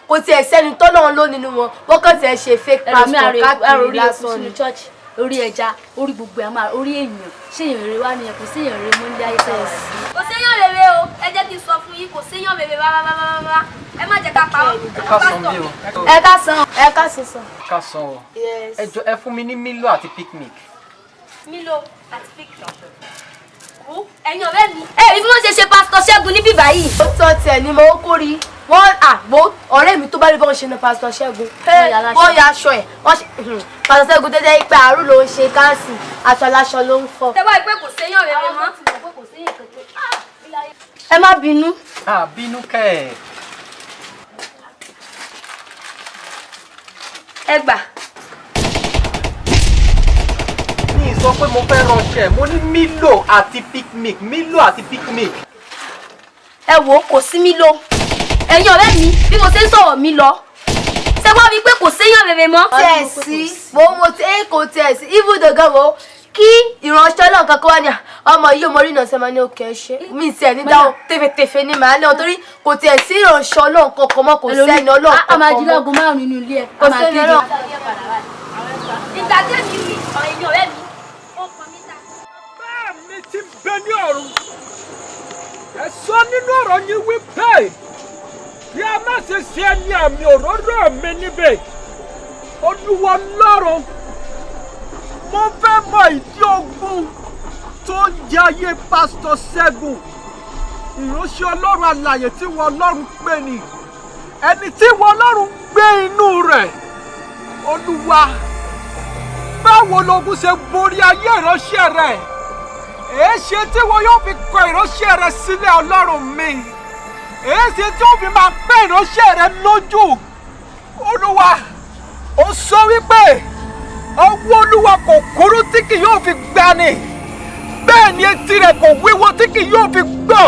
kò tiẹ̀ sẹ́ni tọ́lọ́run ló nínú wọn wọ́n kàn tiẹ̀ ṣe fake pastor káàkiri lásán ni. orí ẹja orí gbogbo ẹ̀ máa orí èèyàn ṣéyàn rere wà nìyẹn kò séyàn rere mọ́ nílé ayé sẹ́yìn. kò séyàn rere o ẹ jẹ́ kí n sọ fún yín kò séyàn rere rárá ẹ má jẹ́ ká pa ọ́. ẹ ká san sàn. ká san o. ẹ jọ̀ọ́ ẹ fún mi ní Milo àti picnic. Milo àti picnic. ẹ̀yin ọ̀rẹ́ mi rí bí wọ́n ṣe ṣe pásítọ̀ Ṣẹ́gun níbí báyìí. ó tọ́ tiẹ̀ ni mo kó rí wọ́n àgbo ọ̀rẹ́ mi tó bá rí bọ́n ṣe na pásítọ̀ Ṣẹ́gun wọ́n ya aṣọ ẹ̀ pásítọ̀ Ṣẹ́gun dédé pé àárò ló ń ṣe káàsì aṣọ aláṣọ ló ń fọ. tẹ́wọ́ ìpè kò séyàn rere mọ́. ẹ má bínú. bínú kẹ́ ẹ̀. ẹ gbà. mi sọ pé mo fẹ́ ránṣẹ́ mo ní Milo àti picnic Milo àti picnic. ẹ wò ó kò sí Milo ẹ̀yin ọ̀rẹ́ mi bí mo ṣe ń sọ̀rọ̀ mi lọ ṣé wọ́n rí i pé kò séyàn rere mọ́. tiẹ̀ sí mo ti kò tiẹ̀ sí even though gan wo kí ìránṣẹ́ náà kankan wá ní ọmọ yìí mo rí iná sẹ́mọ́ ní òkè ṣe mi tiẹ̀ ní dáhùn tẹ̀fẹ̀tẹ̀fẹ̀ ní màá lẹ́wọ̀n torí kò tiẹ̀ sí ìránṣẹ́ ọlọ́run kankan mọ́ kò sẹ́ni ọlọ́run kankan mọ́. a máa jí láago 5 nínú ilé ẹ̀ kò sẹ́ni ọlọ́run. ìgbà tí èmi rí ẹ̀yin ọ̀rẹ́ mi ó pọn mí ta. bẹ́ẹ̀ mi ti bẹ ní ọ̀run ẹ sọ nínú ọ̀rọ̀ yín wípé bí a má ṣe ṣe ẹni àmì òróró mi níbẹ̀ Olúwa Ọlọ́run mo fẹ́ mọ ìdí ogun tó ń jẹ ayé pásítọ̀ Ṣẹ́gun ìránṣẹ́ Ọlọ́run alààyè tí wọ́n Ọlọ́run pè ní ẹni tí wọ́n Ọlọ́run gbé inú rẹ̀ Olúwa báwo logun ṣe borí ayé ìránṣẹ́ rẹ̀ èéṣe tí wọn yóò fi kọ ìránṣẹ́ rẹ̀ sílẹ̀ Ọlọ́run mi èéṣe tí ó fi máa pẹ́ ìránṣẹ́ rẹ̀ lójú Olúwa ó sọ wípé ọwọ́ Olúwa kò kúrú tí kì yóò fi gbani bẹ́ẹ̀ ni etí rẹ̀ kò wíwo tí kì yóò fi gbọ́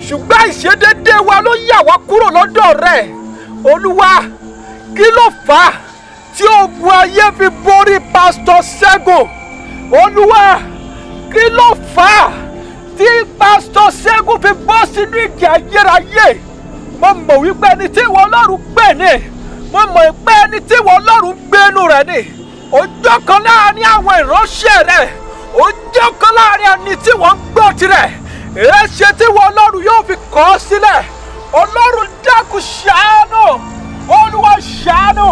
ṣùgbọ́n àìṣedédé wa ló yà wá kúrò lọ́dọ̀ rẹ̀ Olúwa kí ló fà á tí ogun ayé fi borí pásítọ̀ Ṣẹ́gun Olúwa kí ló fà á tí pásítọ̀ Ṣẹ́gun fi bọ́ sínú ìdí ayérayé mo mọ̀ wípé ẹni tí ìwọ Ọlọ́run gbé ní mo mọ̀ pé ẹni tí ìwọ Ọlọ́run gbénu rẹ̀ ni ọjọ́ kan láàrin àwọn ìránṣẹ́ rẹ̀ ọjọ́ kan láàrin ẹni tí wọ́n ń gbọ́ tirẹ̀ èéṣe tí ìwọ Ọlọ́run yóò fi kọ̀ ọ́ sílẹ̀ Ọlọ́run dákun ṣàánú Olúwa ṣàánú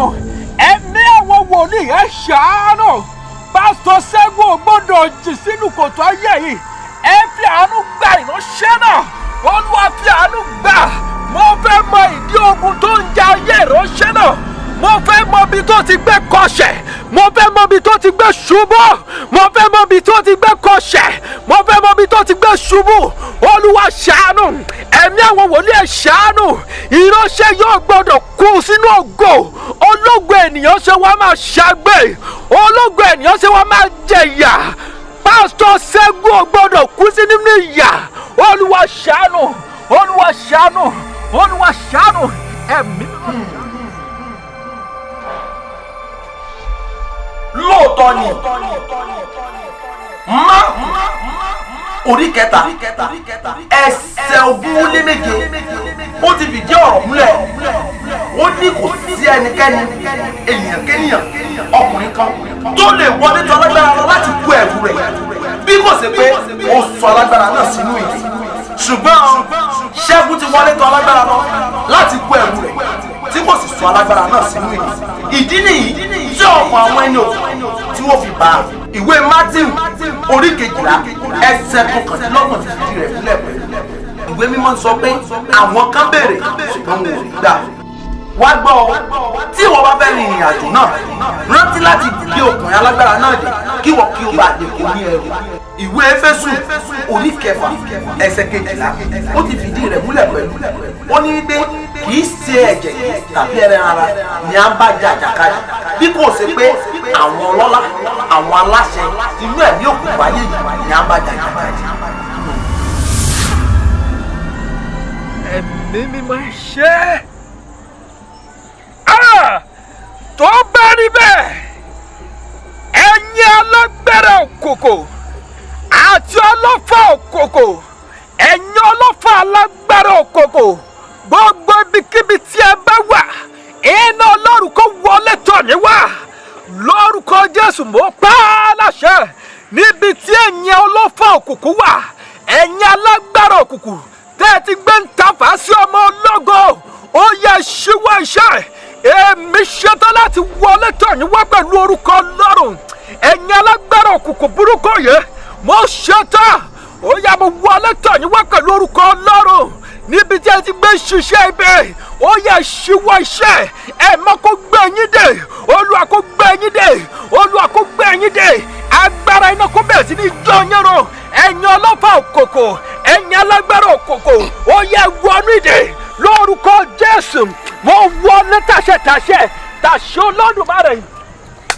ẹ̀mí àwọn wòlíì ẹ̀ ṣàánú pásítọ̀ Ṣẹ́gun ò gbọ́dọ̀ jì sínú kòtò ayé yìí ẹ fi àánú gba ìránṣẹ́ náà Olúwa fi àánú gbà mo fẹ́ mọ ìdí ogun tó ń ja ayé ìránṣẹ́ náà mo fẹ́ mọ ibi tó ti gbé kọsẹ̀ mo fẹ́ mọ ibi tó ti gbé ṣubú mo fẹ́ mọ ibi tó ti gbé kọsẹ̀ mo fẹ́ mọ ibi tó ti gbé ṣubú olúwa ṣàánú ẹ̀mí àwọn wòlíì ẹ̀ ṣàánú ìránṣẹ́ yóò gbọ́dọ̀ kú sínú ògo ológo ènìyàn ṣe wá máa ṣàgbé ológo ènìyàn ṣe wá máa jẹ̀yà pásítọ̀ Ṣẹ́gun ò gbọ́dọ̀ kú sí nínú ìyà olúwa ṣàánú olúwa ṣàánú olúwa ṣàánú ẹ̀mí. lóòótọ́ ni má orí kẹta ẹsẹ̀ ogún ó lé méje ó ti fìdí ọ̀rọ̀ múlẹ̀ ó ní kò sí ẹnikẹ́ni ènìyàn kéèyàn ọkùnrin kan tó lè wọlé tó alágbára lọ láti kó ẹ̀rù rẹ̀ bí kò sí pé ó sọ alágbára náà sínú ìdí ṣùgbọ́n Ṣẹ́gun ti wọlé tó alágbára lọ láti kó ẹ̀rù rẹ̀ tí kò sì sọ alágbára náà sínú ìdí nìyí tí ọ̀pọ̀ àwọn ẹni òkú tí wọ́n fi bá ìwé Mátíù orí 12 ẹsẹ̀ 29 ti fìdí rẹ̀ múlẹ̀ pẹ̀lú ìwé mímọ́ sọ pé àwọn kan béèrè ṣùgbọ́n wọn ò rí gbà wá gbọ́ tí ìwọ bá fẹ́ rin ìrìn àjò náà rántí láti gbé ọkùnrin alágbára náà dé kí wọ́n kí o bá lè kó ní ẹrù ìwé Éfésù orí 9 ẹsẹ̀ 12 ó ti fìdí rẹ̀ múlẹ̀ pẹ̀lú ó ní pé kì í ṣe ẹ̀jẹ̀ tàbí ẹran ara ni à ń bá jà jàkadì bí kò ṣe pé àwọn ọlọ́lá àwọn aláṣẹ inú ẹ̀mí òkùnkùn ayé yìí ni à ń bá jà jàkadì. ẹ̀mí mímọ́ ṣe tó bá rí bẹ́ẹ̀ ẹ̀yin alágbára òkòkò àti ọlọ́fà òkòkò ẹ̀yin ọlọ́fà alágbára òkòkò gbogbo ibikíbi tí ẹ bá wà iná Ọlọ́run kó wọlé tọ̀ yín wá lórúkọ Jésù mo pa á láṣẹ níbi tí ẹ̀yin ọlọ́fà òkùnkùn wà ẹ̀yin alágbára òkùnkùn tẹ́ ẹ ti gbé ń tafà sí ọmọ ológo ó yẹ ṣíwọ́ iṣẹ́ èmi ṣetán láti wọlé tọ̀ yín wá pẹ̀lú orúkọ Ọlọ́run ẹ̀yin alágbára òkùnkùn burúkú yìí mo ṣetán ó yẹ mo wọlé tọ̀ yín wá pẹ̀lú orúkọ Ọlọ́run níbi tí ẹ ti gbé ṣiṣẹ́ ibẹ̀ ó yẹ ṣíwọ́ iṣẹ́ ẹ mọ́ kó gbé yín dé Olúwa kó gbé yín dé Olúwa kó gbé yín dé agbára iná kó bẹ̀rẹ̀ sí ní jó yín run ẹ̀yin ọlọ́fà òkòkò ẹ̀yin alágbára òkòkò ó yẹ wọnú ìdè lórúkọ Jésù mo wọlé tàṣẹ Olódùmarè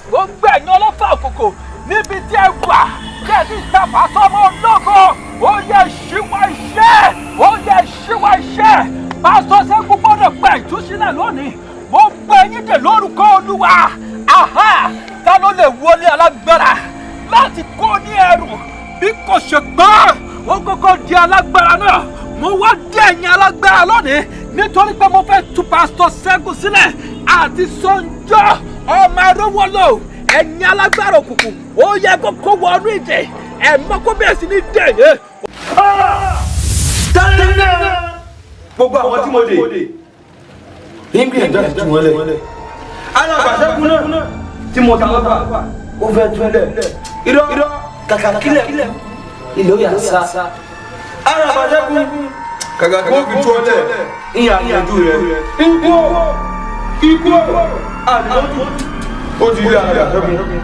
gbogbo ẹ̀yin ọlọ́fà òkòkò níbi tí ẹ wà tí ẹ ti tàfà sọmọ ológo ó yẹ ṣíwọ́ iṣẹ́ ó yẹ ṣíwọ́ iṣẹ́ pásítọ̀ Ṣẹ́gun gbọ́dọ̀ gba ìtúsílẹ̀ lónìí mo gbé yín dè lórúkọ Olúwa ta ló lè wọlé alágbára láti kó ní ẹrù bí kò ṣe gbọ́ ó kọ́kọ́ di alágbára náà mo wá dé ẹ̀yin alágbára lónìí nítorí pé mo fẹ́ tú pásítọ̀ Ṣẹ́gun sílẹ̀ àti Sọ́njọ́ ọmọ arówólò ẹ̀yin alágbára òkùnkùn ó yẹ kó wọnú ìdè ẹ̀mọ́ kó bẹ̀rẹ̀ sí ní dè. gbogbo àwọn tí mo dè nígbì ẹ̀jọ́ ti tún wọlé àwọn àgbàṣẹ́gun náà tí mo ta lọ́gbà ó fẹ́ túnlẹ̀ irọ́ kàkà kílẹ̀ ilé ó yà sá àwọn àgbàṣẹ́gun kàkà kí wọ́n fi tún ọlẹ̀ ìyà àyànjú rẹ̀ ikú àdìmọ́tò ó ti rí àgbàṣẹ́gun.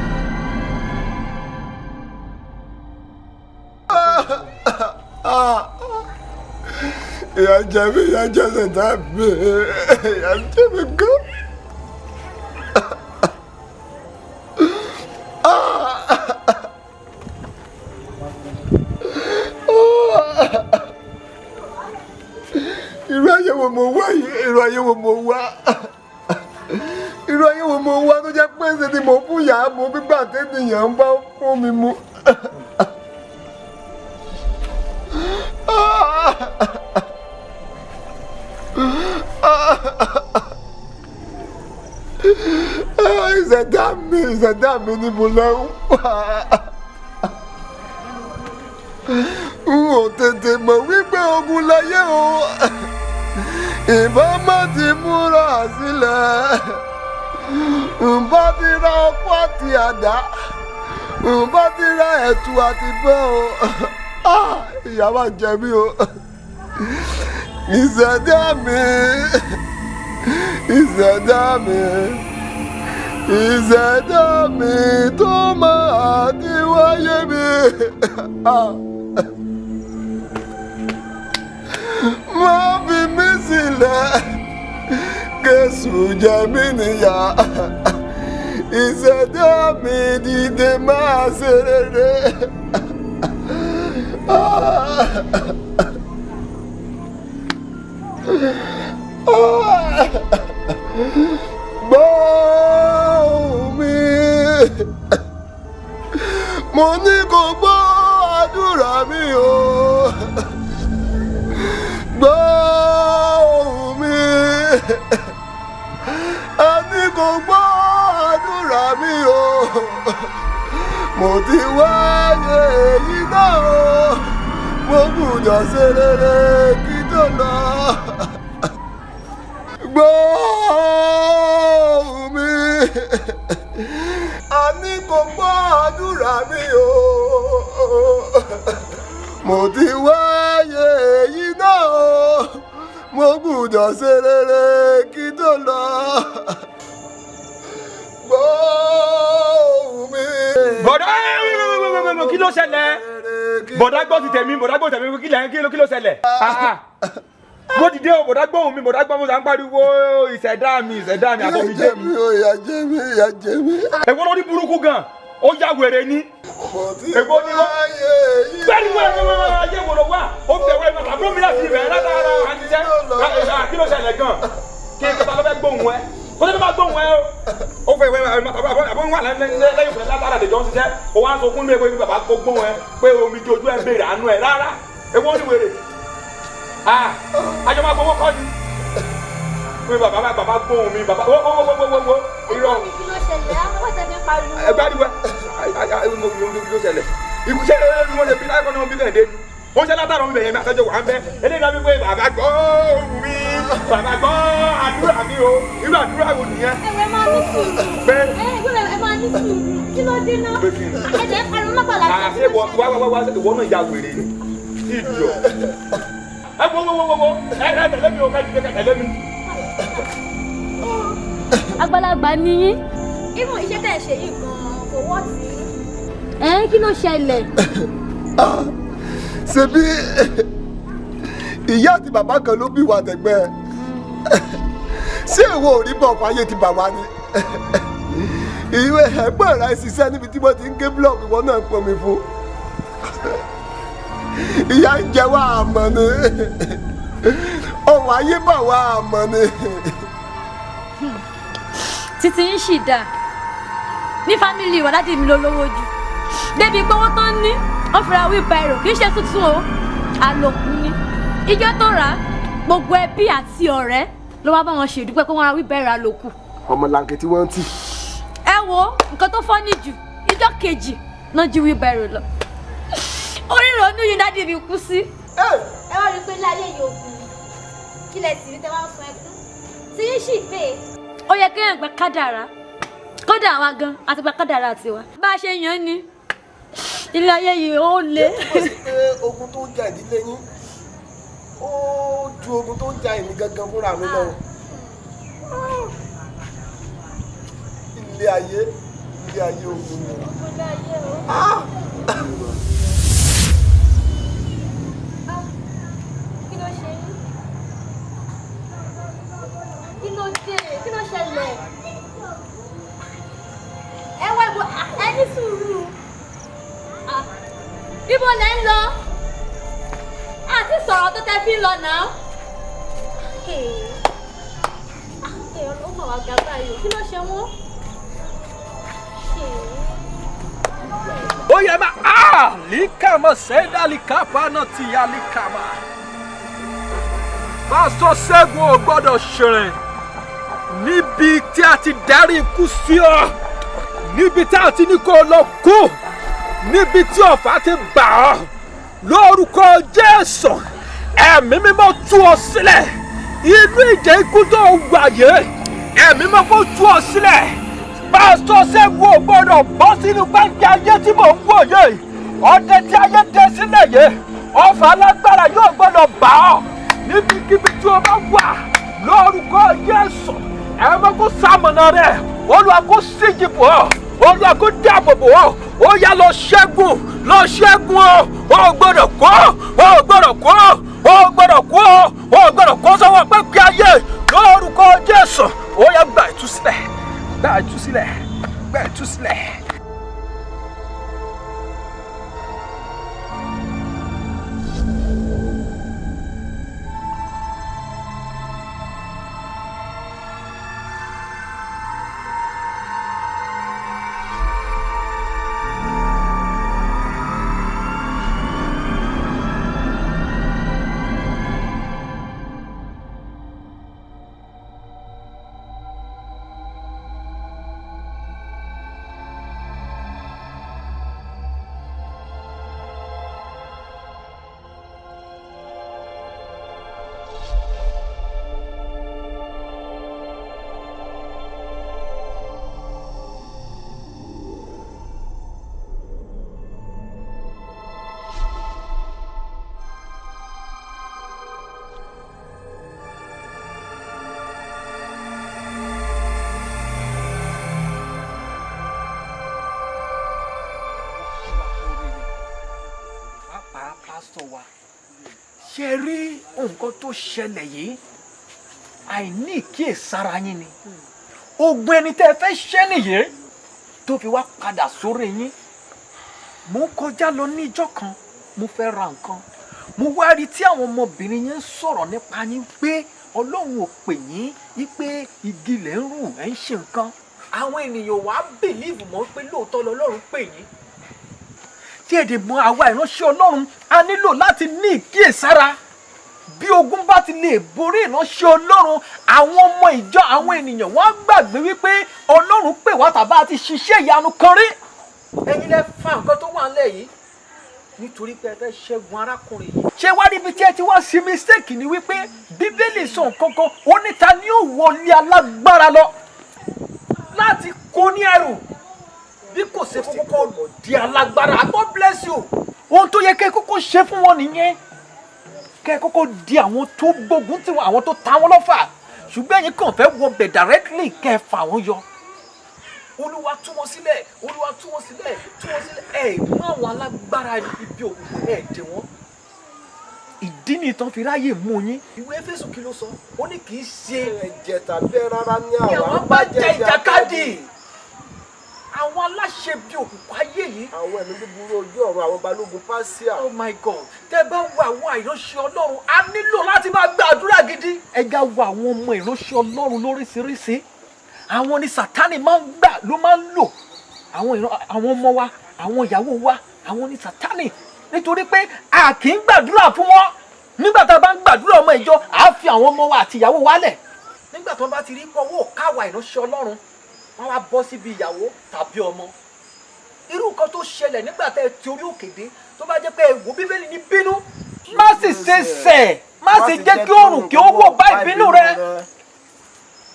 ìyà jẹ mí ìyà jẹ ṣẹ̀dá mi ìyà jẹ mí gan. irú ayé wo mo wá yìí irú ayé wo mo wá irú ayé wo mo wá tó jẹ́ pé ṣe ni mo fún yàrá mo gbígbà tẹ́nìyàn ń bá fún mi mu. ìṣẹ̀dá mi ni mo lọ n ò tètè mọ̀ wípé ogun láyé o ìbọn má ti múra sílẹ̀ ǹbá ti ra ọkọ́ àti àdá ǹbá ti ra ẹ̀tù àti bọ́ o ìyà máa jẹ mí o ìṣẹ̀dá mi ìṣẹ̀dá mi tó máa ti wáyé mi. Má fi mí sílẹ̀ kẹ́sù jẹ mí níyà. Ìṣẹ̀dá mi dìde máa ṣe rere. Gbọ́ mi, mo ní kó gbọ́ àdúrà mi o. Gbọ́ mi, a ní kó gbọ́ àdúrà mi o. Mo ti wáyé èyí náà o, mo gbọ́dọ̀ ṣe rere kí tó lọ. Gbọ́ mi, a ní kó gbọ́ àdúrà mi o. Mo ti wáyé èyí náà o, mo gbọ́dọ̀ ṣe rere kí tó lọ. Gbọ́ mi. Bọ̀dá kí ló ṣẹlẹ̀? Bọ̀dá gbọ́ ti tẹ̀mí, bọ̀dá gbọ́ tẹ̀mí kí ló ṣẹlẹ̀? Mo dìde o, bọ̀dá gbọ́ òun mi, bọ̀dá gbọ́ mo sá ń pariwo ìṣẹ̀dá mi àbọ̀míjẹ́ mi. Ìyà jẹ mí. Èwo ló ní burúkú gan? Ó yá wèrè ní. Èwo ni wọ́n? Bẹ́ẹ̀ni wọ́n ayé wo ló wà? Ó fi ẹ̀wọ́ ìmọ̀ àbúrò mi láti ibẹ̀ látara àtijọ́. Kí ló ṣẹlẹ̀ gan? Kí n kẹta ló fẹ́ gbóhùn ẹ? Kó tẹ́lẹ̀ bá gbóhùn ẹ o. Ó fẹ́ ìwé àbúrò wà lẹ́yìn ìfẹ́ látara àtijọ́ ń ṣiṣẹ́. Ó wá ń sọ fún mi pé bàbá kó gbóhùn ẹ pé omi di ojú ẹ ń béèrè àánú ẹ rárá. Èwo ni wèrè? Àjọ máa fọwọ́ kọ́ ni. Pé bàbá gbóhùn mi, bàbá wo irọ́. Kí ló ṣẹlẹ̀? Àwọn ọ̀sẹ̀ fi pariwo. Ẹ gbádùn ló ṣẹlẹ̀. Ìkúṣẹ́ ni wọ́n ṣe bí láìpẹ́ náà bí kẹ́hìndé ni. Wọ́n ṣe látara omi bẹ̀yẹn mi àtẹ́jọ́ wà ń bẹ́. Eléyìí náà wípé bàbá gbọ́ mi, bàbá gbọ́ àdúrà mi o. Irú àdúrà wo nìyẹn? Ẹ máa ní sùúrù. Ẹ máa ní sùúrù. Kí ló dé náà? Ẹ jẹ́ pariwo mọ́kànlá. Ṣé wá ìwọ náà ya wèrè ni? Ìjọ. Ẹ wo ẹ tẹ̀lé mi o, ká jíjẹ ká tẹ̀lé mi. Àgbàlagbà ni yín. Ìmọ̀ iṣẹ́ tẹ̀ ṣe yìí gan-an kò wọ́ sí. Kí ló ṣẹlẹ̀? Ṣebí ìyá àti bàbá kan ló bí wa tẹ̀gbẹ́. Ṣé ìwọ ò rí bọ̀ fáyé ti bà wá ni? Ìwé ẹ̀gbọ́n rẹ̀ ṣiṣẹ́ níbi tí wọ́n ti ń gé búlọ̀kì wọn náà pọ̀ mi fún. Ìyá ń jẹ wá àmọ́ ni. Ọ̀hún ayé bà wá àmọ́ ni. Títí ń ṣì dà. Ní fámìlì wa dádì mi ló lówó jù. Débi pé wọ́n tán ní wọ́n fira wheelbarrow kì í ṣe tuntun o. Àlòkù ni. Ìjọ tó rà á, gbogbo ẹbí àti ọ̀rẹ́ ló wá bá wọn ṣe ìdúpẹ́ pé wọ́n ra wheelbarrow àlòkù. Ọmọlanke tí wọ́n ń tì. Ẹ wo nǹkan tó fọ́ ní jù ìjọ kejì náà jí wheelbarrow lọ. Orí ìrònú yìí dádì mi kú sí. Ẹ wá rí i pé láyé yóò kú. Kí lẹ sì rí tẹ wá ń sun ẹkún? Tí yín sì pé. Ó yẹ kéèyàn gba kádàrá. Kódà àwa gan àti gba kádàrá tiwa. Bá a ṣe yàn ni ilé ayé yìí ó le. Ó sì pé ogun tó ń jà ìdílé yín ó ju ogun tó ń jà èmi gangan fúnra mi lọ. Ilé ayé ogun ni. Kí ló ṣe yín? Kí ló dé? Kí ló ṣẹlẹ̀? Ẹ wá ìbò ẹ ní sùúrù. Ibo lẹ ń lọ? Àti sọ̀rọ̀ tó tẹ́ fi ń lọ náà. Ọlọ́mọ wa ga báyìí. Kí ló ṣe wọ́n? Ó yẹ líkàmọ́ sẹ́dá líkàpá náà ti ya líkàmọ́. Pásítọ̀ Ṣẹ́gun ò gbọ́dọ̀ ṣèrìn níbi tí a ti darí ikú sí ọ, níbi tí a ti ní kó lọ kú, níbi tí ọ̀fà ti bà ọ́. Lórúkọ Jésù, ẹ̀mí mímọ́ tú ọ sílẹ̀. Inú ìjẹ́ ikú tó wà yé, ẹ̀mí mímọ́ kó tú ọ sílẹ̀. Pásítọ̀ Ṣẹ́gun ò gbọ́dọ̀ bọ́ sínú pẹ́ńkì ayé tí mò ń wò yé. Ọdẹ tí ayé dé sílẹ̀ yé, ọfà alágbára yóò gbọ́dọ̀ bà ọ́. Níbikíbi tí o bá wà, lórúkọ Jésù, ẹ̀mí kó ṣamọ̀nà rẹ̀. Olúwa kó ṣíji bò ọ́, Olúwa kó dáàbò bò ọ́, ó yá lọ ṣẹ́gun ọ́, ó gbọ́dọ̀ kó, ó gbọ́dọ̀ kó, ó gbọ́dọ̀ kó, ó gbọ́dọ̀ kó sọ́wọ́ pẹ́pẹ́ ayé lórúkọ Jésù. Ó yá gba ìtúsílẹ̀, gba ìtúsílẹ̀, gba ìtúsílẹ̀. Ṣé rí nǹkan tó ṣẹlẹ̀ yìí àìní ìkíyèsára yín ni ogun ẹni tẹ́ fẹ́ ṣẹ́ nìyẹn tó fi wá padà sórí yín. Mo ń kọjá lọ ní ìjọ́ kan, mo fẹ́ ra nǹkan, mo wá rí tí àwọn ọmọbìnrin yẹn ń sọ̀rọ̀ nípa yín pé Ọlọ́run ò pè yín wípé igi lẹ̀ ń rù ẹ̀ ń ṣe nǹkan. Àwọn ènìyàn wá bìlíìfù mọ́ pé lóòótọ́ lọ́lọ́run pè yín. Tí èdè mọ àwa ìránṣẹ́ Ọlọ́run a nílò láti ní ìkíyèsára. Bí ogun bá ti lè borí ìránṣẹ́ Ọlọ́run, àwọn ọmọ ìjọ àwọn ènìyàn wọ́n gbàgbé wípé Ọlọ́run pè wá tàbí a ti ṣiṣẹ́ ìyanu kan rí. Ẹ̀yin lẹ fa nǹkan tó wà nílẹ̀ yìí nítorí pé ẹ fẹ́ ṣẹ́gun arákùnrin yìí. Ṣé wá níbi tí ẹ ti wá sí mistake ni wípé Bíbélì sọ nǹkan kan ó ní ta ni ó wọlé alágbára lọ láti kó ní ẹrù bí kò ṣe kókó di alágbára. God bless you. Ohun tó yẹ kẹ́ kókó ṣe fún wọn nìyẹn, kẹ́ kókó di àwọn tó gbógun tí wọn, àwọn tó ta wọn lọ́fà. Ṣùgbọ́n ẹ̀yin kàn fẹ́ wọ bẹ̀ directly kẹ́ fà wọ́n yọ. Olúwa tú wọn sílẹ̀, Olúwa tú wọn sílẹ̀, tú wọn sílẹ̀. Ẹ mú àwọn alágbára ibi òkùnkùn ẹ dè wọ́n. Ìdí ni ìtàn fi ráyè mú yín. Ìwé Éfésù kí ló sọ? Ó ní kì í ṣe ẹ̀jẹ̀ tàbí rárá ní àwọn bá jẹ ìjàkadì. Àwọn aláṣẹ bí òkùnkùn ayé yìí. Àwọn ẹ̀mí búburú ojú ọ̀run, àwọn balógun Pásíà. Oh my God! Tẹ́ bá wo àwọn ìránṣẹ́ Ọlọ́run, a nílò láti máa gbàdúrà gidi. Ẹ já wo àwọn ọmọ ìránṣẹ́ Ọlọ́run lóríṣiríṣi. Àwọn ni Sátánì máa ń gbà ló máa ń lò. Àwọn ọmọ wa, àwọn ìyàwó wa, àwọn ni Sátánì. Nítorí pé a kì í gbàdúrà fún wọn. Nígbà tá a bá ń gbàdúrà ọmọ ìjọ, a fi àwọn ọmọ wa àti ìyàwó wa lẹ̀. Nígbà tó bá ti rí pọ́wọ́ káwa ìránṣẹ́ Ọlọ́run, wọ́n wá bọ́ síbi ìyàwó tàbí ọmọ. Irú nǹkan tó ṣẹlẹ̀ nígbà tẹ́ ti orí òkèdè tó bá jẹ́ pé ẹ wò Bíbélì ní bínú. Má sì ṣe ṣẹ̀, má sì jẹ́ kí oòrùn kí ó wọ̀ bá ìbínú rẹ.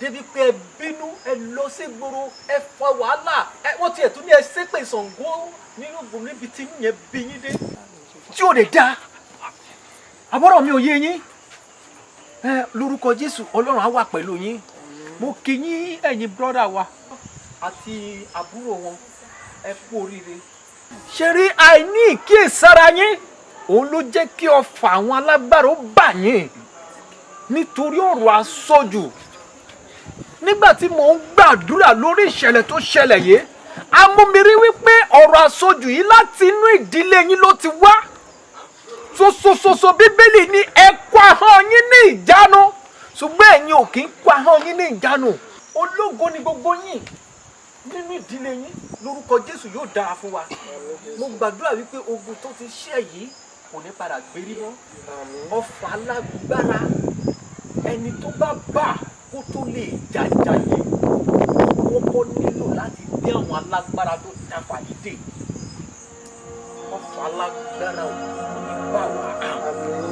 Débi pé ẹ bínú, ẹ lọ sí gbòòrò, ẹ fa wàhálà, wọ́n tiẹ̀ tún ní ẹ ṣépè Ṣàngó nínú gbòòrò níbi tí yẹn bí yín dé. Tí ò lè dá, àbọ̀rọ̀ mi ò yé yín. Lórúkọ Jésù, Ọlọ́run á wà pẹ̀lú yín. Mo kí yín ẹ̀yin brọ́dà wa àti àbúrò wọn, ẹ kú oríire. Ṣé rí àìní ìkíyèsára yín òun ló jẹ́ kí ọfà àwọn alágbára ó bà yín nítorí ọ̀rọ̀ àsọjù. Nígbà tí mò ń gbàdúrà lórí ìṣẹ̀lẹ̀ tó ṣẹlẹ̀ yìí, a mú mi rí wípé ọ̀rọ̀ àsọjù yìí láti inú ìdílé yín ló ti wá. Sosososo Bíbélì ní ẹ kó ahọ́n yín ní ìjánu, ṣùgbọ́n ẹ̀yin ò kì í kó ahọ́n yín ní ìjánu. Ológo ni gbogbo yín nínú ìdílé yín. Lórúkọ Jésù yóò dára fún wa. Mo gbàdúrà wípé ogun tó ti ṣẹ́ yìí kò ní padà gbérí mọ́. Ọfà alágbára ẹni tó bá bà kó tó lè jàjàyè kọ́kọ́ nílò láti dé àwọn alágbára tó dáfà yìí dé. Ọfà alágbára ò ní bá wa.